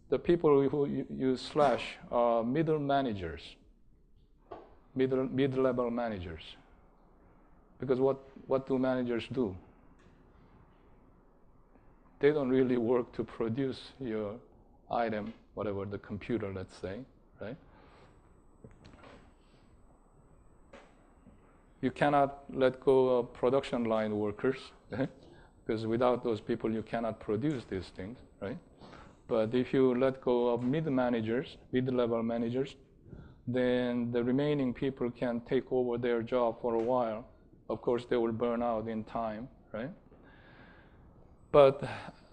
the people who you slash are middle managers, mid-level managers. Because what do managers do? They don't really work to produce your item, whatever, the computer, let's say, right? You cannot let go of production line workers, right? Because without those people, you cannot produce these things, right? But if you let go of mid-level managers, then the remaining people can take over their job for a while. Of course, they will burn out in time, right? But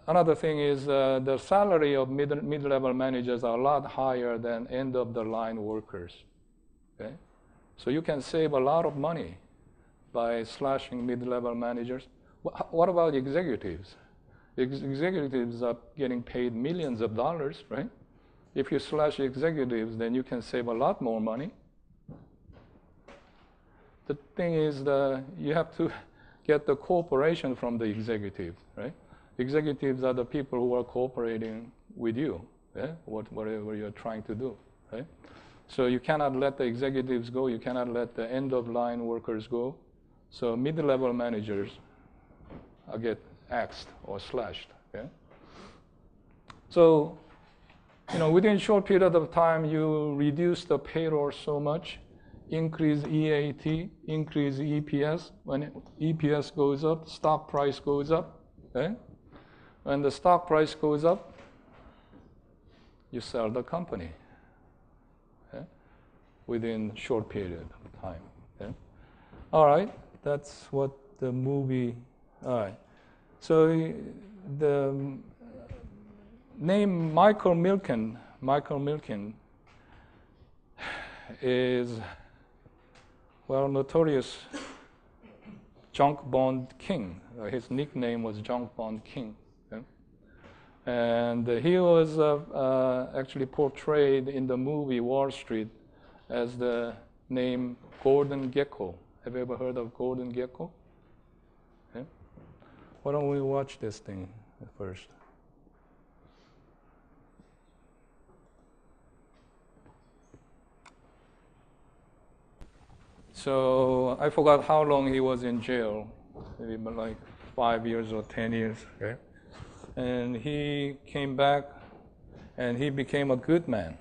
another thing is the salary of mid-level managers are a lot higher than end-of-the-line workers, okay? So you can save a lot of money by slashing mid-level managers. What about executives? Executives are getting paid millions of dollars, right? If you slash executives, then you can save a lot more money. The thing is that you have to get the cooperation from the executive, right? Executives are the people who are cooperating with you, yeah? Whatever you're trying to do, right? So you cannot let the executives go. You cannot let the end-of-line workers go. So mid-level managers get axed or slashed. Okay? So, within a short period of time, you reduce the payroll so much, increase EAT, increase EPS. When EPS goes up, stock price goes up. Okay? When the stock price goes up, you sell the company. Okay? Within a short period of time. Okay? All right, that's what the movie. All right. So the name Michael Milken is, well, notorious junk bond king. His nickname was junk bond king. Okay? And he was actually portrayed in the movie Wall Street as the name Gordon Gekko. Have you ever heard of Gordon Gekko? Okay. Why don't we watch this thing first? So I forgot how long he was in jail, maybe like 5 years or 10 years. Okay? And he came back and he became a good man.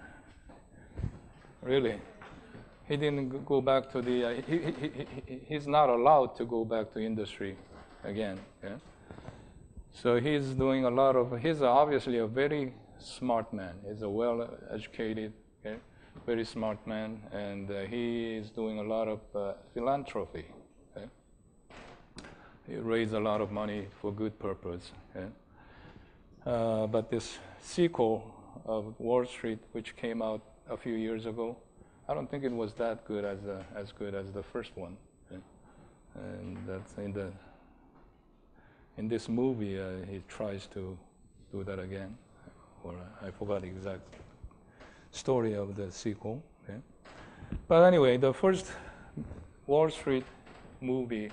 Really. He didn't go back to the, he's not allowed to go back to industry again. Yeah? So he's doing a lot of, he's obviously a very smart man. He's a well-educated, okay, very smart man, and he is doing a lot of philanthropy. Okay? He raised a lot of money for good purpose. Okay? But this sequel of Wall Street, which came out a few years ago, I don't think it was that good as good as the first one. Okay? And that's in this movie, he tries to do that again, or I forgot the exact story of the sequel. Okay? But anyway, the first Wall Street movie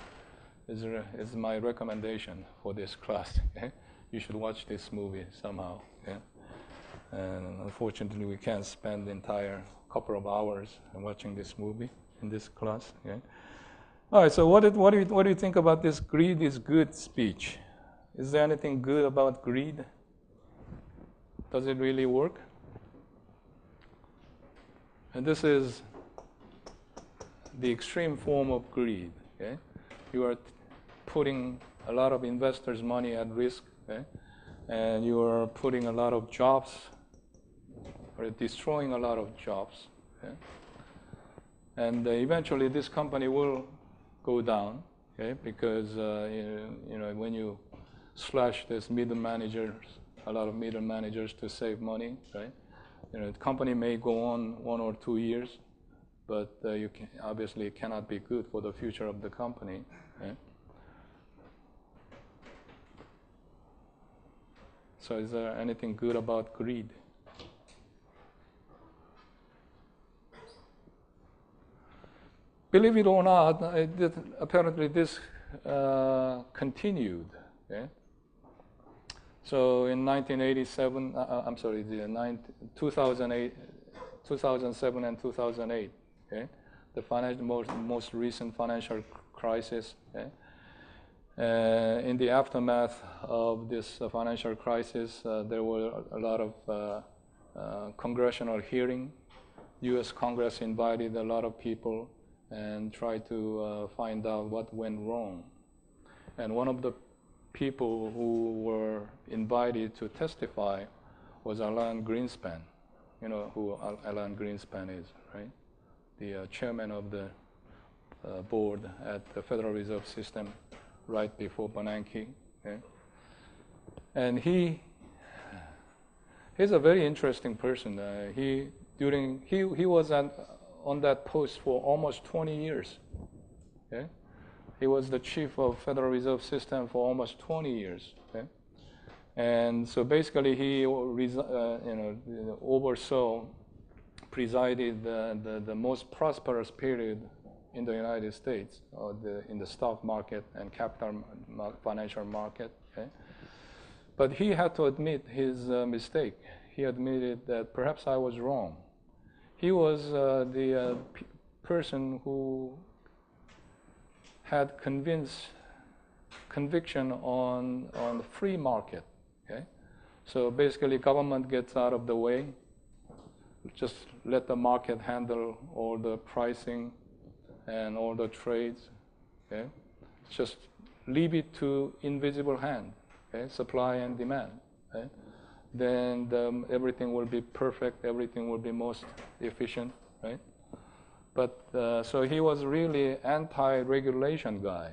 is my recommendation for this class. Okay? You should watch this movie somehow. Okay? And unfortunately, we can't spend the entire couple of hours watching this movie in this class. Okay? All right. So what do you think about this "greed is good" speech? Is there anything good about greed? Does it really work? And this is the extreme form of greed. Okay? You are putting a lot of investors' money at risk, okay? And you are putting a lot of jobs, or destroying a lot of jobs. Okay? And eventually, this company will go down, okay? Because when you slash this middle managers, a lot of middle managers to save money, right? The company may go on 1 or 2 years, but obviously it cannot be good for the future of the company. Okay? So is there anything good about greed? Believe it or not, apparently this continued. Okay? So in 1987, 2007 and 2008, okay? The most recent financial crisis. Okay? In the aftermath of this financial crisis, there were a lot of congressional hearing. U.S. Congress invited a lot of people and tried to find out what went wrong. And one of the people who were invited to testify was Alan Greenspan. You know who Alan Greenspan is, right? The chairman of the board at the Federal Reserve System right before Bernanke. Okay? And he's a very interesting person. He was on that post for almost 20 years. Okay? He was the chief of Federal Reserve System for almost 20 years. Okay? And so basically he oversaw, presided the most prosperous period in the United States, in the stock market and capital financial market. Okay? But he had to admit his mistake. He admitted that perhaps I was wrong. He was the person who had conviction on the free market. Okay? So basically government gets out of the way, just let the market handle all the pricing and all the trades. Okay? Just leave it to invisible hand, okay? Supply and demand. Okay? Then everything will be perfect, everything will be most efficient, right? But so he was really anti-regulation guy.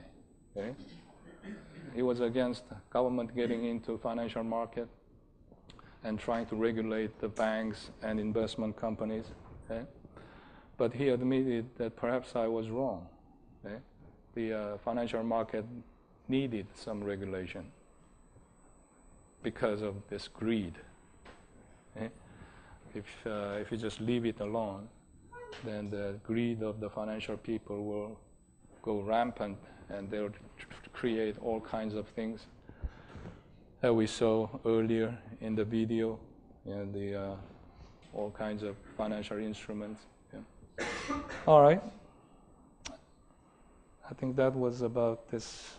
Okay? He was against government getting into financial market and trying to regulate the banks and investment companies. Okay? But he admitted that perhaps I was wrong. Okay? The financial market needed some regulation because of this greed. Okay? If you just leave it alone, then the greed of the financial people will go rampant, and they'll create all kinds of things that we saw earlier in the video, all kinds of financial instruments. Yeah. All right. I think that was about this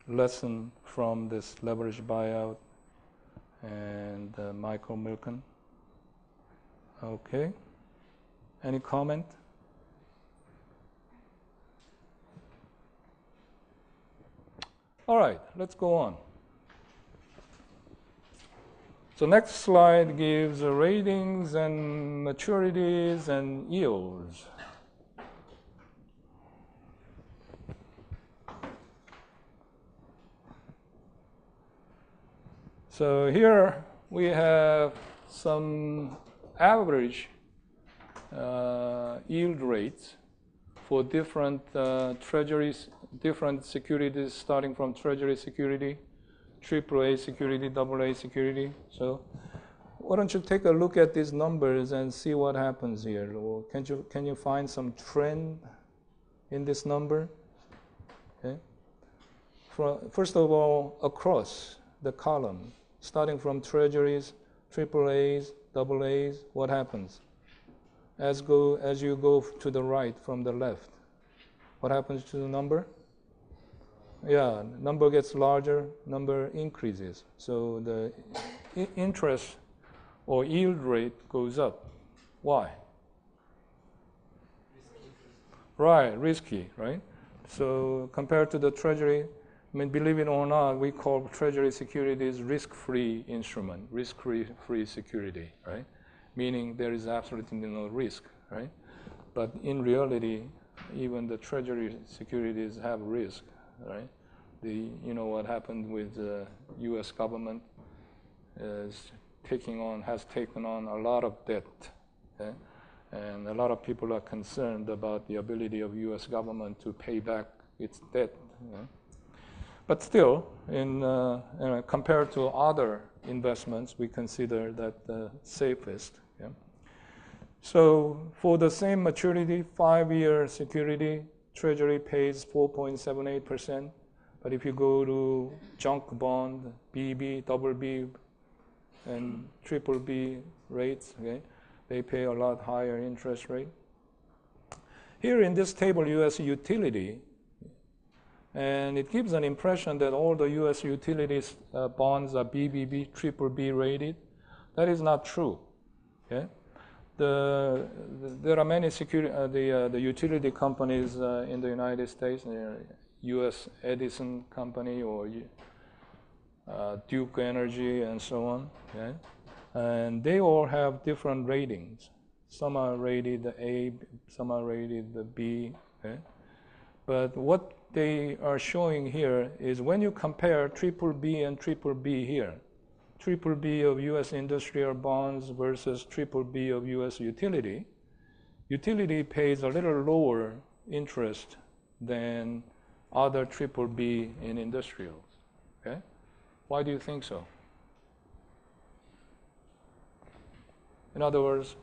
lesson from this leverage buyout and Michael Milken. Okay. Any comment? All right, let's go on. So next slide gives ratings and maturities and yields. So here we have some average yield rates for different treasuries, different securities, starting from Treasury security, AAA security, AA security. So why don't you take a look at these numbers and see what happens here? Can you find some trend in this number? Okay. First of all, across the column, starting from Treasuries, AAAs, AAs, what happens? As you go to the right from the left, what happens to the number? Yeah, number gets larger, number increases. So the interest or yield rate goes up. Why? Right, risky, right? So compared to the Treasury, I mean, believe it or not, we call Treasury securities risk-free instrument, risk-free security, right? Meaning there is absolutely no risk, right? But in reality, even the Treasury securities have risk, right? You know what happened with the U.S. government has taken on a lot of debt, okay? And a lot of people are concerned about the ability of U.S. government to pay back it's dead. But still, compared to other investments, we consider that the safest. Yeah? So for the same maturity, 5-year security, Treasury pays 4.78%. But if you go to junk bond, BB, double B, and triple B rates, okay, they pay a lot higher interest rate. Here in this table, U.S. utility, and it gives an impression that all the U.S. utilities bonds are BBB, triple B rated. That is not true. Okay? There are many the utility companies in the United States, U.S. Edison Company or Duke Energy and so on. Okay? And they all have different ratings. Some are rated A, some are rated B. Okay? But what they are showing here is when you compare triple B and triple B here, triple B of U.S. industrial bonds versus triple B of U.S. utility, utility pays a little lower interest than other triple B in industrials. Okay? Why do you think so? In other words,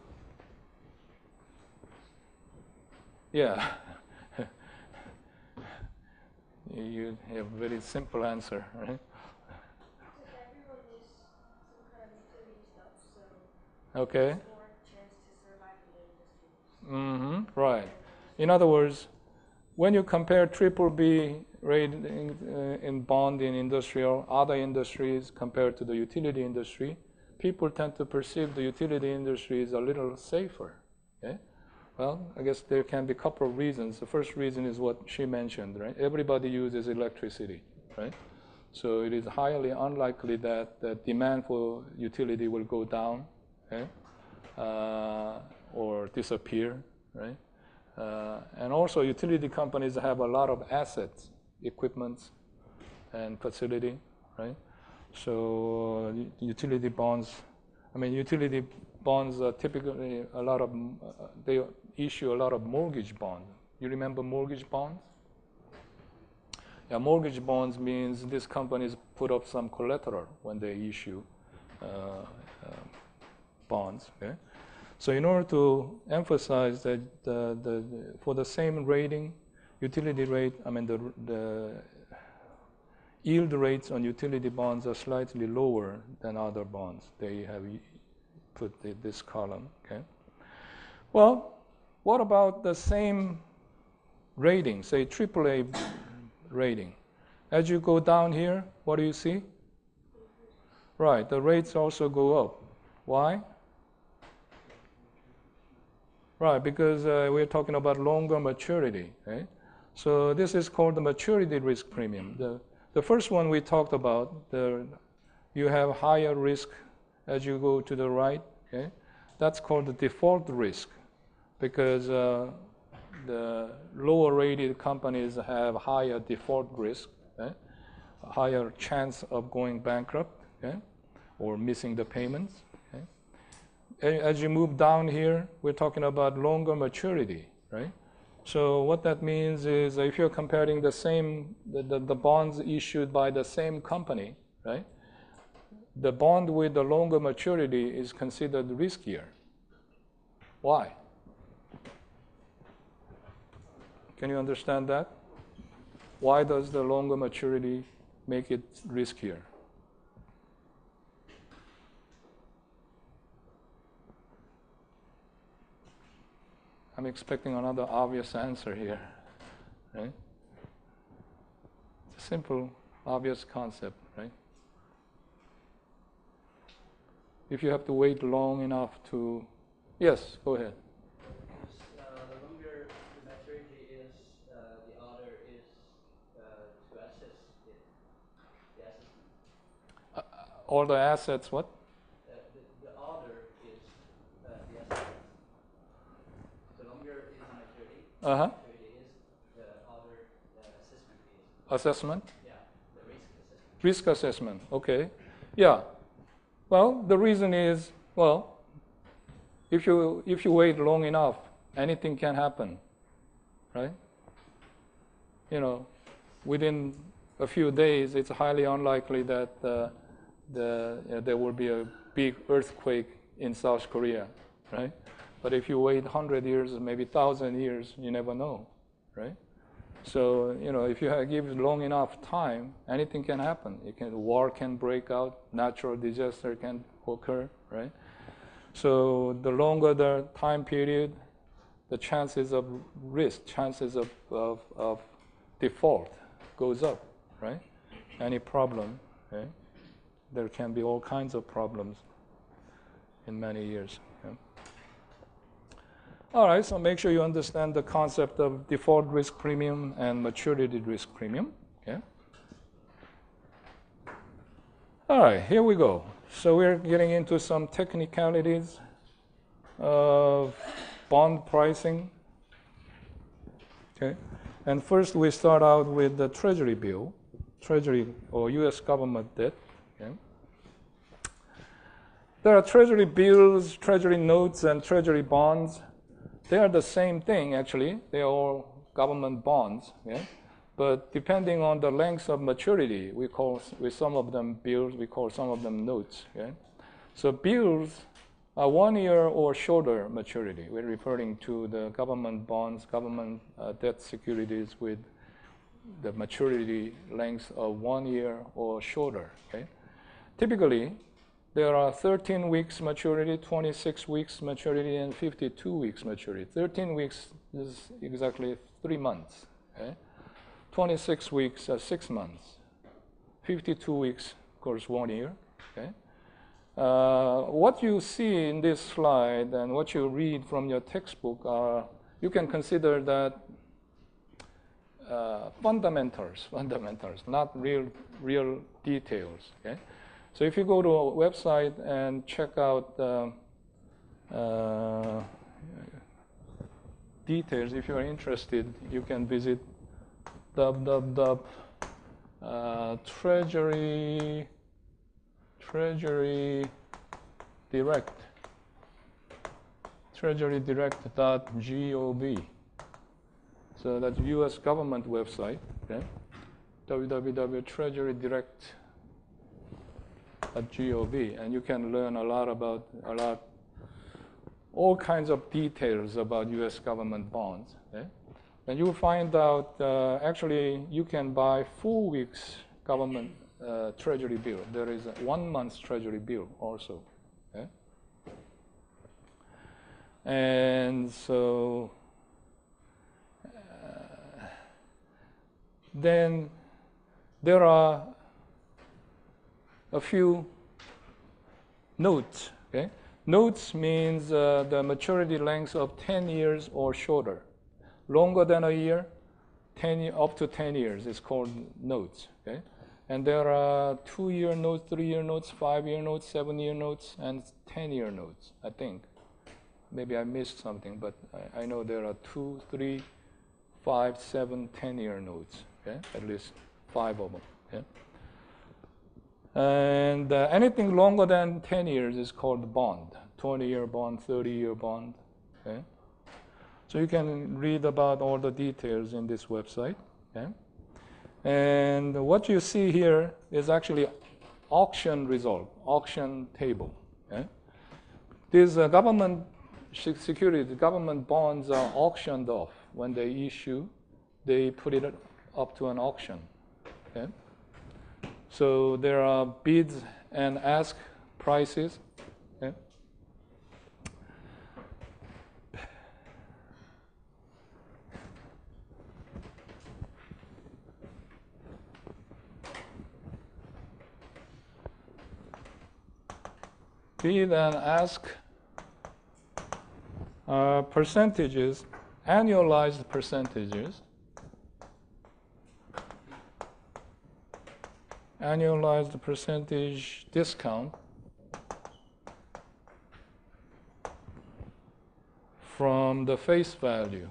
yeah. You have a very simple answer, right?
Because everyone needs some kind of utility stuff, so
okay.
there's more chance to survive in the industry.
Right. In other words, when you compare triple B rating in bond in industrial, other industries compared to the utility industry, people tend to perceive the utility industry is a little safer. Okay? Well, I guess there can be a couple of reasons. The first reason is what she mentioned, right? Everybody uses electricity, right? So it is highly unlikely that the demand for utility will go down, okay? Or disappear, right? And also utility companies have a lot of assets, equipment, and facility, right? So utility bonds are typically they issue a lot of mortgage bonds. You remember mortgage bonds? Yeah, mortgage bonds means these companies put up some collateral when they issue bonds. Okay? So in order to emphasize that for the same rating, utility rate, the yield rates on utility bonds are slightly lower than other bonds. They have put this column. Okay. Well, what about the same rating, say AAA rating? As you go down here, what do you see? Right, the rates also go up. Why? Right, because we're talking about longer maturity. Okay? So this is called the maturity risk premium. The first one we talked about, you have higher risk as you go to the right. Okay? That's called the default risk because the lower rated companies have higher default risk, okay? A higher chance of going bankrupt, okay? Or missing the payments. Okay? As you move down here, we're talking about longer maturity, right? So what that means is if you're comparing the bonds issued by the same company, right? The bond with the longer maturity is considered riskier. Why? Can you understand that? Why does the longer maturity make it riskier? I'm expecting another obvious answer here, right? It's a simple, obvious concept, right? If you have to wait long enough to... Yes, go ahead.
The longer the maturity is, the order is to assess it, the assessment.
All the assets, what?
The order is the assessment. The longer is the maturity. Maturity is the order assessment is.
Assessment?
Yeah, the risk assessment.
Risk assessment, okay. Yeah. Well, the reason is, well, if you wait long enough, anything can happen, right? within a few days, it's highly unlikely that there will be a big earthquake in South Korea, right? But if you wait 100 years, maybe 1,000 years, you never know, right? So, if you give long enough time, anything can happen. War can break out, natural disaster can occur, right? So the longer the time period, the chances of risk, chances of default goes up, right? Any problem, right? There can be all kinds of problems in many years. Yeah. All right, so make sure you understand the concept of default risk premium and maturity risk premium. Okay. All right, here we go. So we're getting into some technicalities of bond pricing. Okay. And first we start out with the Treasury bill, Treasury or U.S. government debt. Okay. There are Treasury bills, Treasury notes, and Treasury bonds. They are the same thing, actually. They are all government bonds. Yeah? But depending on the length of maturity, we call with some of them bills, we call some of them notes. Yeah? So bills are 1 year or shorter maturity. We're referring to the government bonds, government debt securities with the maturity length of 1 year or shorter. Okay? Typically, there are 13 weeks maturity, 26 weeks maturity, and 52 weeks maturity. 13 weeks is exactly 3 months. Okay? 26 weeks are 6 months. 52 weeks, of course, 1 year. Okay? What you see in this slide and what you read from your textbook are, you can consider that fundamentals, not real details. Okay? So if you go to a website and check out details, if you are interested, you can visit Treasury Direct.gov. So that's U.S. government website. Okay? www.treasurydirect.gov, and you can learn all kinds of details about U.S. government bonds. Okay? And you will find out actually you can buy 4 weeks government treasury bill. There is a 1 month treasury bill also. Okay? And so then there are a few notes. Okay? Notes means the maturity length of 10 years or shorter. Longer than a year, up to 10 years is called notes. Okay? And there are 2-year notes, 3-year notes, 5-year notes, 7-year notes, and 10-year notes, I think. Maybe I missed something, but I know there are 2, 3, 5, 7, 10-year notes. Okay? At least 5 of them. Okay? And anything longer than 10 years is called bond. 20-year bond, 30-year bond. Okay? So you can read about all the details in this website. Okay? And what you see here is actually auction result, auction table. Okay? These government securities, government bonds are auctioned off. When they issue, they put it up to an auction. Okay? So there are bids and ask prices. Okay? Bid and ask percentages, annualized percentages. Annualized percentage discount from the face value.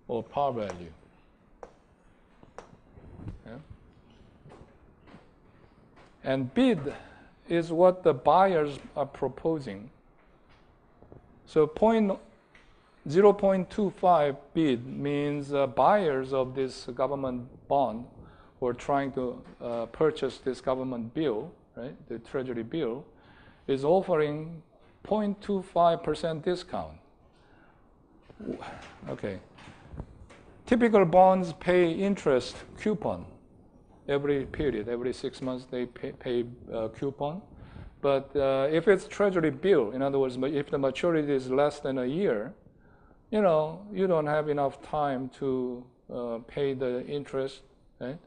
Or par value. Yeah. And bid is what the buyers are proposing. So point 0.25 bid means buyers of this government bond who are trying to purchase this government bill, right, the treasury bill, is offering 0.25% discount. Okay. Typical bonds pay interest coupon every period, every 6 months they pay coupon. But if it's treasury bill, in other words, if the maturity is less than a year, you don't have enough time to pay the interest, right?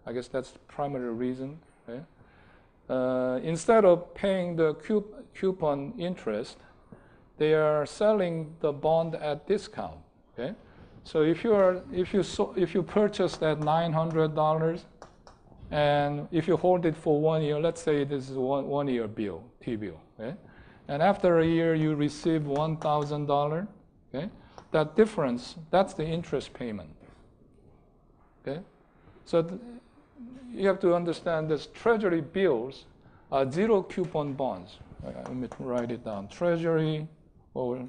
I guess that's the primary reason. Right? Instead of paying the coupon interest, they are selling the bond at discount. Okay, so if you purchased at $900 and if you hold it for 1 year, let's say this is one year bill, T-bill, okay? And after a year you receive $1,000, okay? That difference, that's the interest payment. Okay, so you have to understand this: treasury bills are zero coupon bonds. Let me write it down. Treasury, or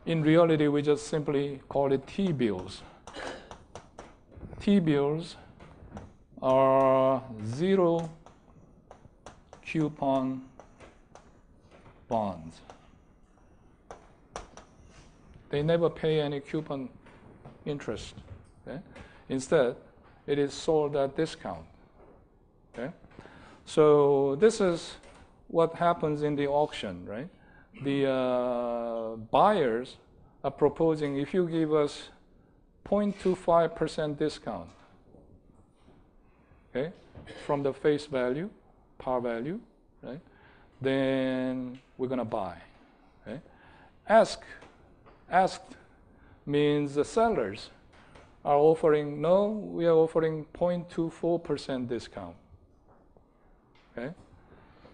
in reality we just simply call it T-bills. T-bills are zero coupon bonds. They never pay any coupon interest. Okay? Instead, it is sold at discount. Okay? So this is what happens in the auction, right? The buyers are proposing, if you give us 0.25% discount, okay, from the face value, par value, right, then we're going to buy. Okay? Asked means the sellers are offering, no, we are offering 0.24% discount. Okay?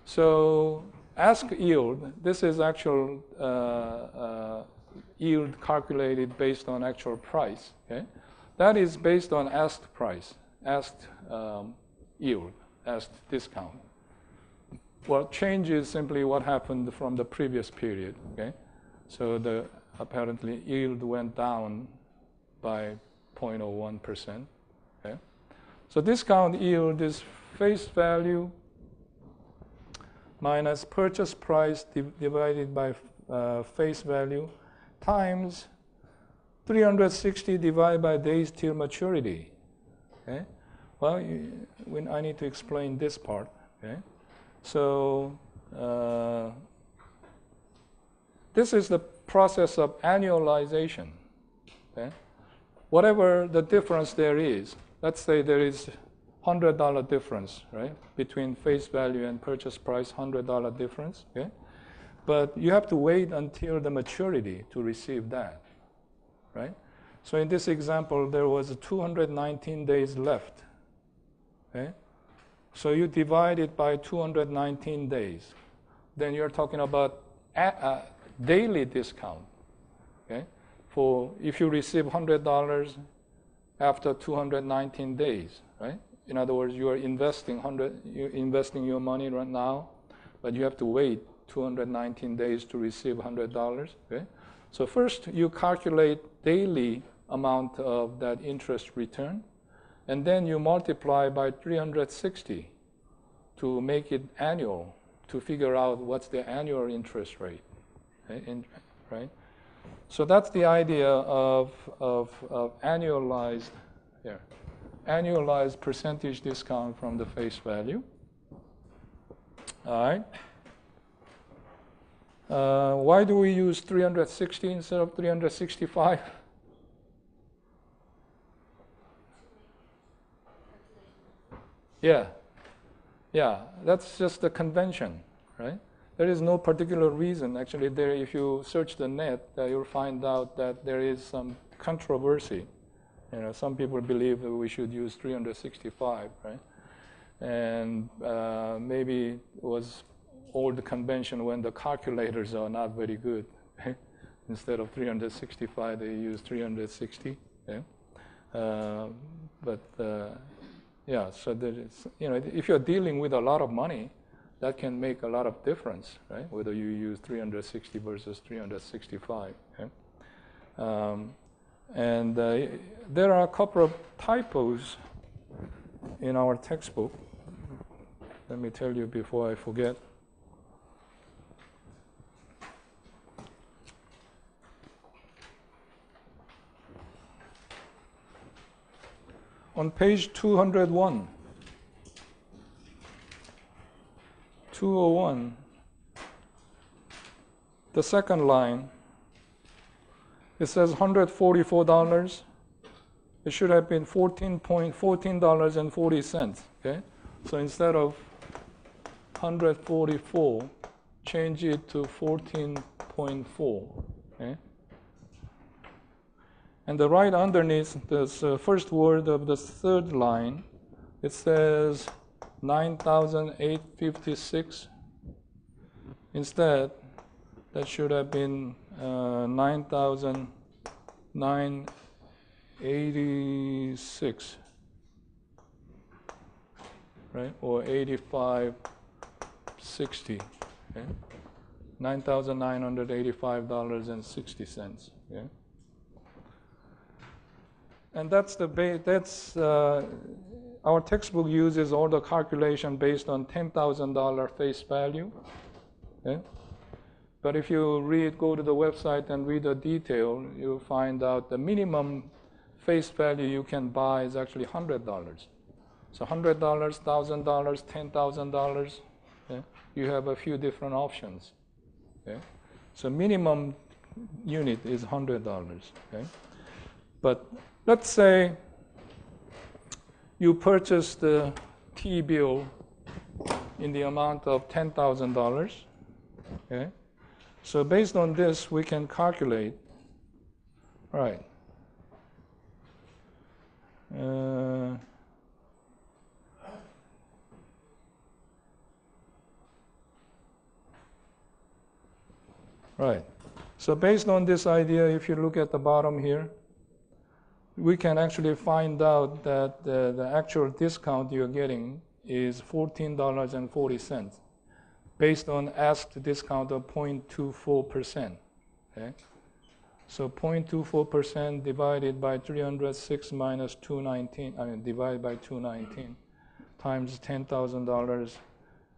So ask yield, this is actual yield calculated based on actual price. Okay? That is based on asked price, asked yield, asked discount. What changes simply what happened from the previous period. Okay? So the apparently yield went down by 0.01%. Okay? So discount yield is face value minus purchase price divided by face value times 360 divided by days till maturity. Okay? Well, I need to explain this part. Okay? So this is the process of annualization. Okay? Whatever the difference there is, let's say there is $100 difference, right, between face value and purchase price, $100 difference. Okay? But you have to wait until the maturity to receive that, right? So in this example, there was 219 days left. Okay? So you divide it by 219 days. Then you're talking about daily discount. Okay? For if you receive $100 after 219 days, right? In other words, you are investing your money right now, but you have to wait 219 days to receive $100. Okay? So first you calculate daily amount of that interest return, and then you multiply by 360 to make it annual, to figure out what's the annual interest rate. Okay? Right? So that's the idea of annualized percentage discount from the face value. All right. Why do we use 360 instead of 365? Yeah, that's just the convention, right? There is no particular reason. Actually, if you search the net, you'll find out that there is some controversy. Some people believe that we should use 365, right? And maybe it was old convention when the calculators are not very good. Right? Instead of 365, they use 360. Okay? So there is, if you're dealing with a lot of money, that can make a lot of difference, right? Whether you use 360 versus 365. Okay? And there are a couple of typos in our textbook. Let me tell you before I forget. On page 201, 201, the second line, it says $144. It should have been $14.40. Okay, so instead of 144, change it to 14.4. Okay, and the right underneath this first word of the third line, it says 9,856. Instead, that should have been 9,986, right? Or 8560. Okay? $9,985.60. Okay? And that's our textbook uses all the calculation based on $10,000 face value. Okay? But if you go to the website and read the detail, you'll find out the minimum face value you can buy is actually $100. So $100, $1,000, $10,000. Okay? You have a few different options. Okay? So minimum unit is $100. Okay? But let's say you purchase the T-bill in the amount of $10,000. Okay? So based on this, we can calculate, right? Right. So based on this idea, if you look at the bottom here, we can actually find out that the actual discount you're getting is $14.40 based on asked discount of 0.24%. Okay? So 0.24% divided by 306 minus 219, divided by 219 times $10,000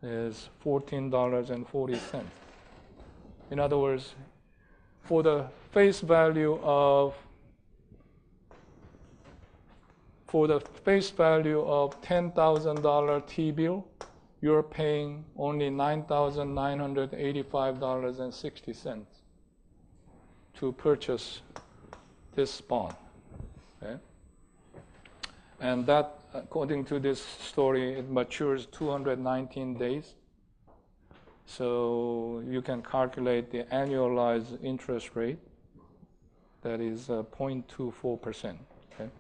is $14.40. In other words, for the face value of $10,000 T-bill, you're paying only $9,985.60 to purchase this bond. Okay? And that, according to this story, it matures 219 days. So you can calculate the annualized interest rate. That is 0.24%. Okay?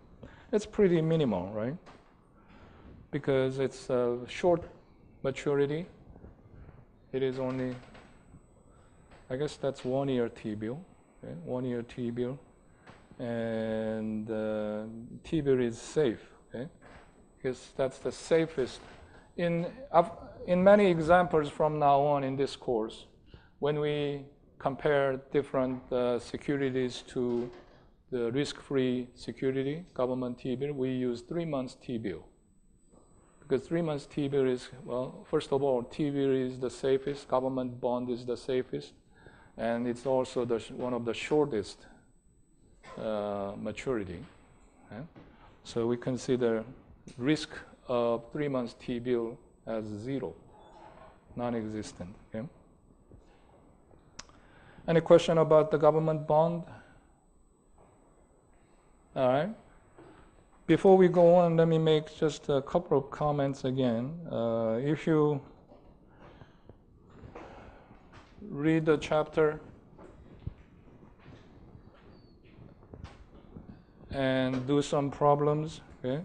It's pretty minimal, right? Because it's a short maturity. It is only, I guess that's 1 year T-bill. Okay? 1 year T-bill. And T-bill is safe. Okay? Because that's the safest. In many examples from now on in this course, when we compare different securities to the risk-free security, government T-bill, we use 3 months T-bill. Because 3 months T-bill is, well, first of all, T-bill is the safest, government bond is the safest, and it's also one of the shortest maturity. Okay? So we consider risk of 3 months T-bill as zero, non-existent. Okay? Any question about the government bond? All right. Before we go on, let me make just a couple of comments again. If you read the chapter and do some problems, okay?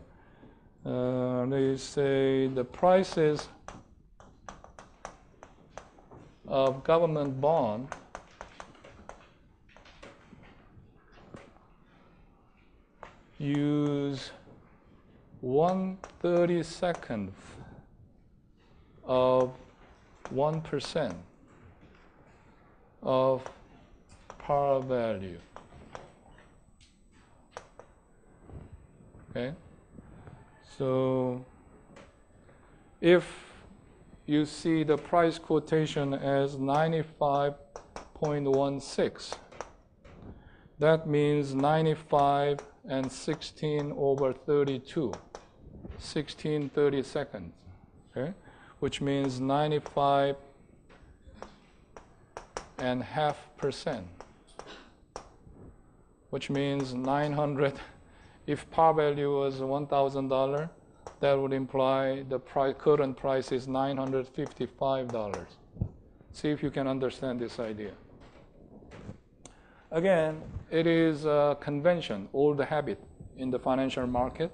They say the prices of government bond use 1/32 of 1% of par value. Okay? So if you see the price quotation as 95.16, that means 95 and 16 over 32, 16 30-seconds, okay? Which means 95.5%, which means 900. If par value was $1,000, that would imply the current price is $955. See if you can understand this idea. Again, it is a convention, old habit in the financial market.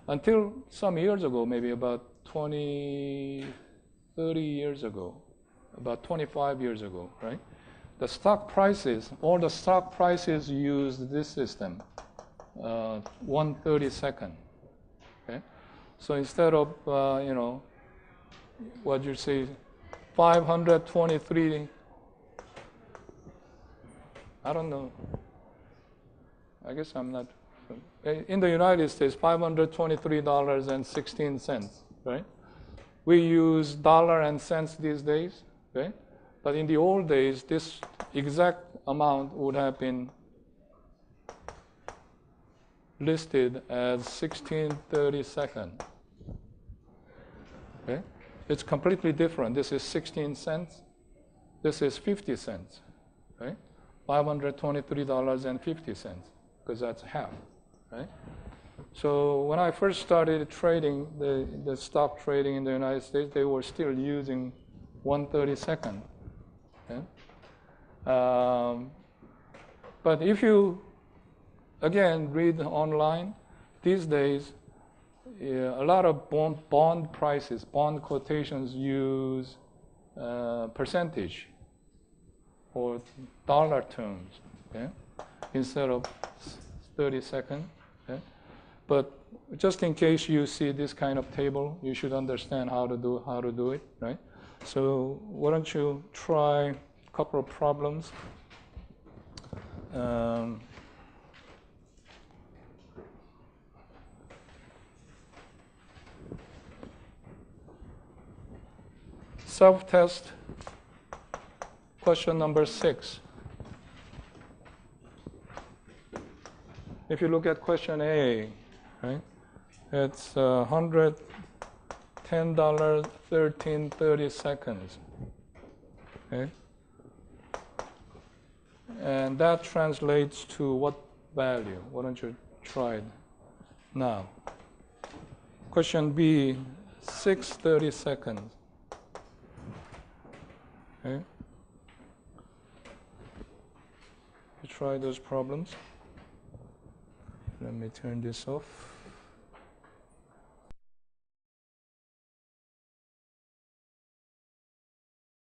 Until some years ago, maybe about 20, 30 years ago, about 25 years ago, right? The stock prices, all the stock prices used this system, 1/32. Okay? So instead of, what you say, 523, I don't know. I guess I'm not. In the United States, $523.16, right? We use dollar and cents these days, okay? But in the old days, this exact amount would have been listed as 16/32. Okay? It's completely different. This is 16 cents. This is 50 cents, right? $523.50, because that's half, right? So when I first started trading, the stock trading in the United States, they were still using 1/32. Okay? But if you, again, read online, these days, a lot of bond prices, bond quotations use percentage or dollar terms, okay? Instead of 30-second. Okay? But just in case you see this kind of table, you should understand how to do it, right? So why don't you try a couple of problems. Self-test, question number 6. If you look at question A, right, it's $110, 13/30. Okay? And that translates to what value? Why don't you try it now? Question B, 6/30. Okay? You try those problems. Let me turn this off.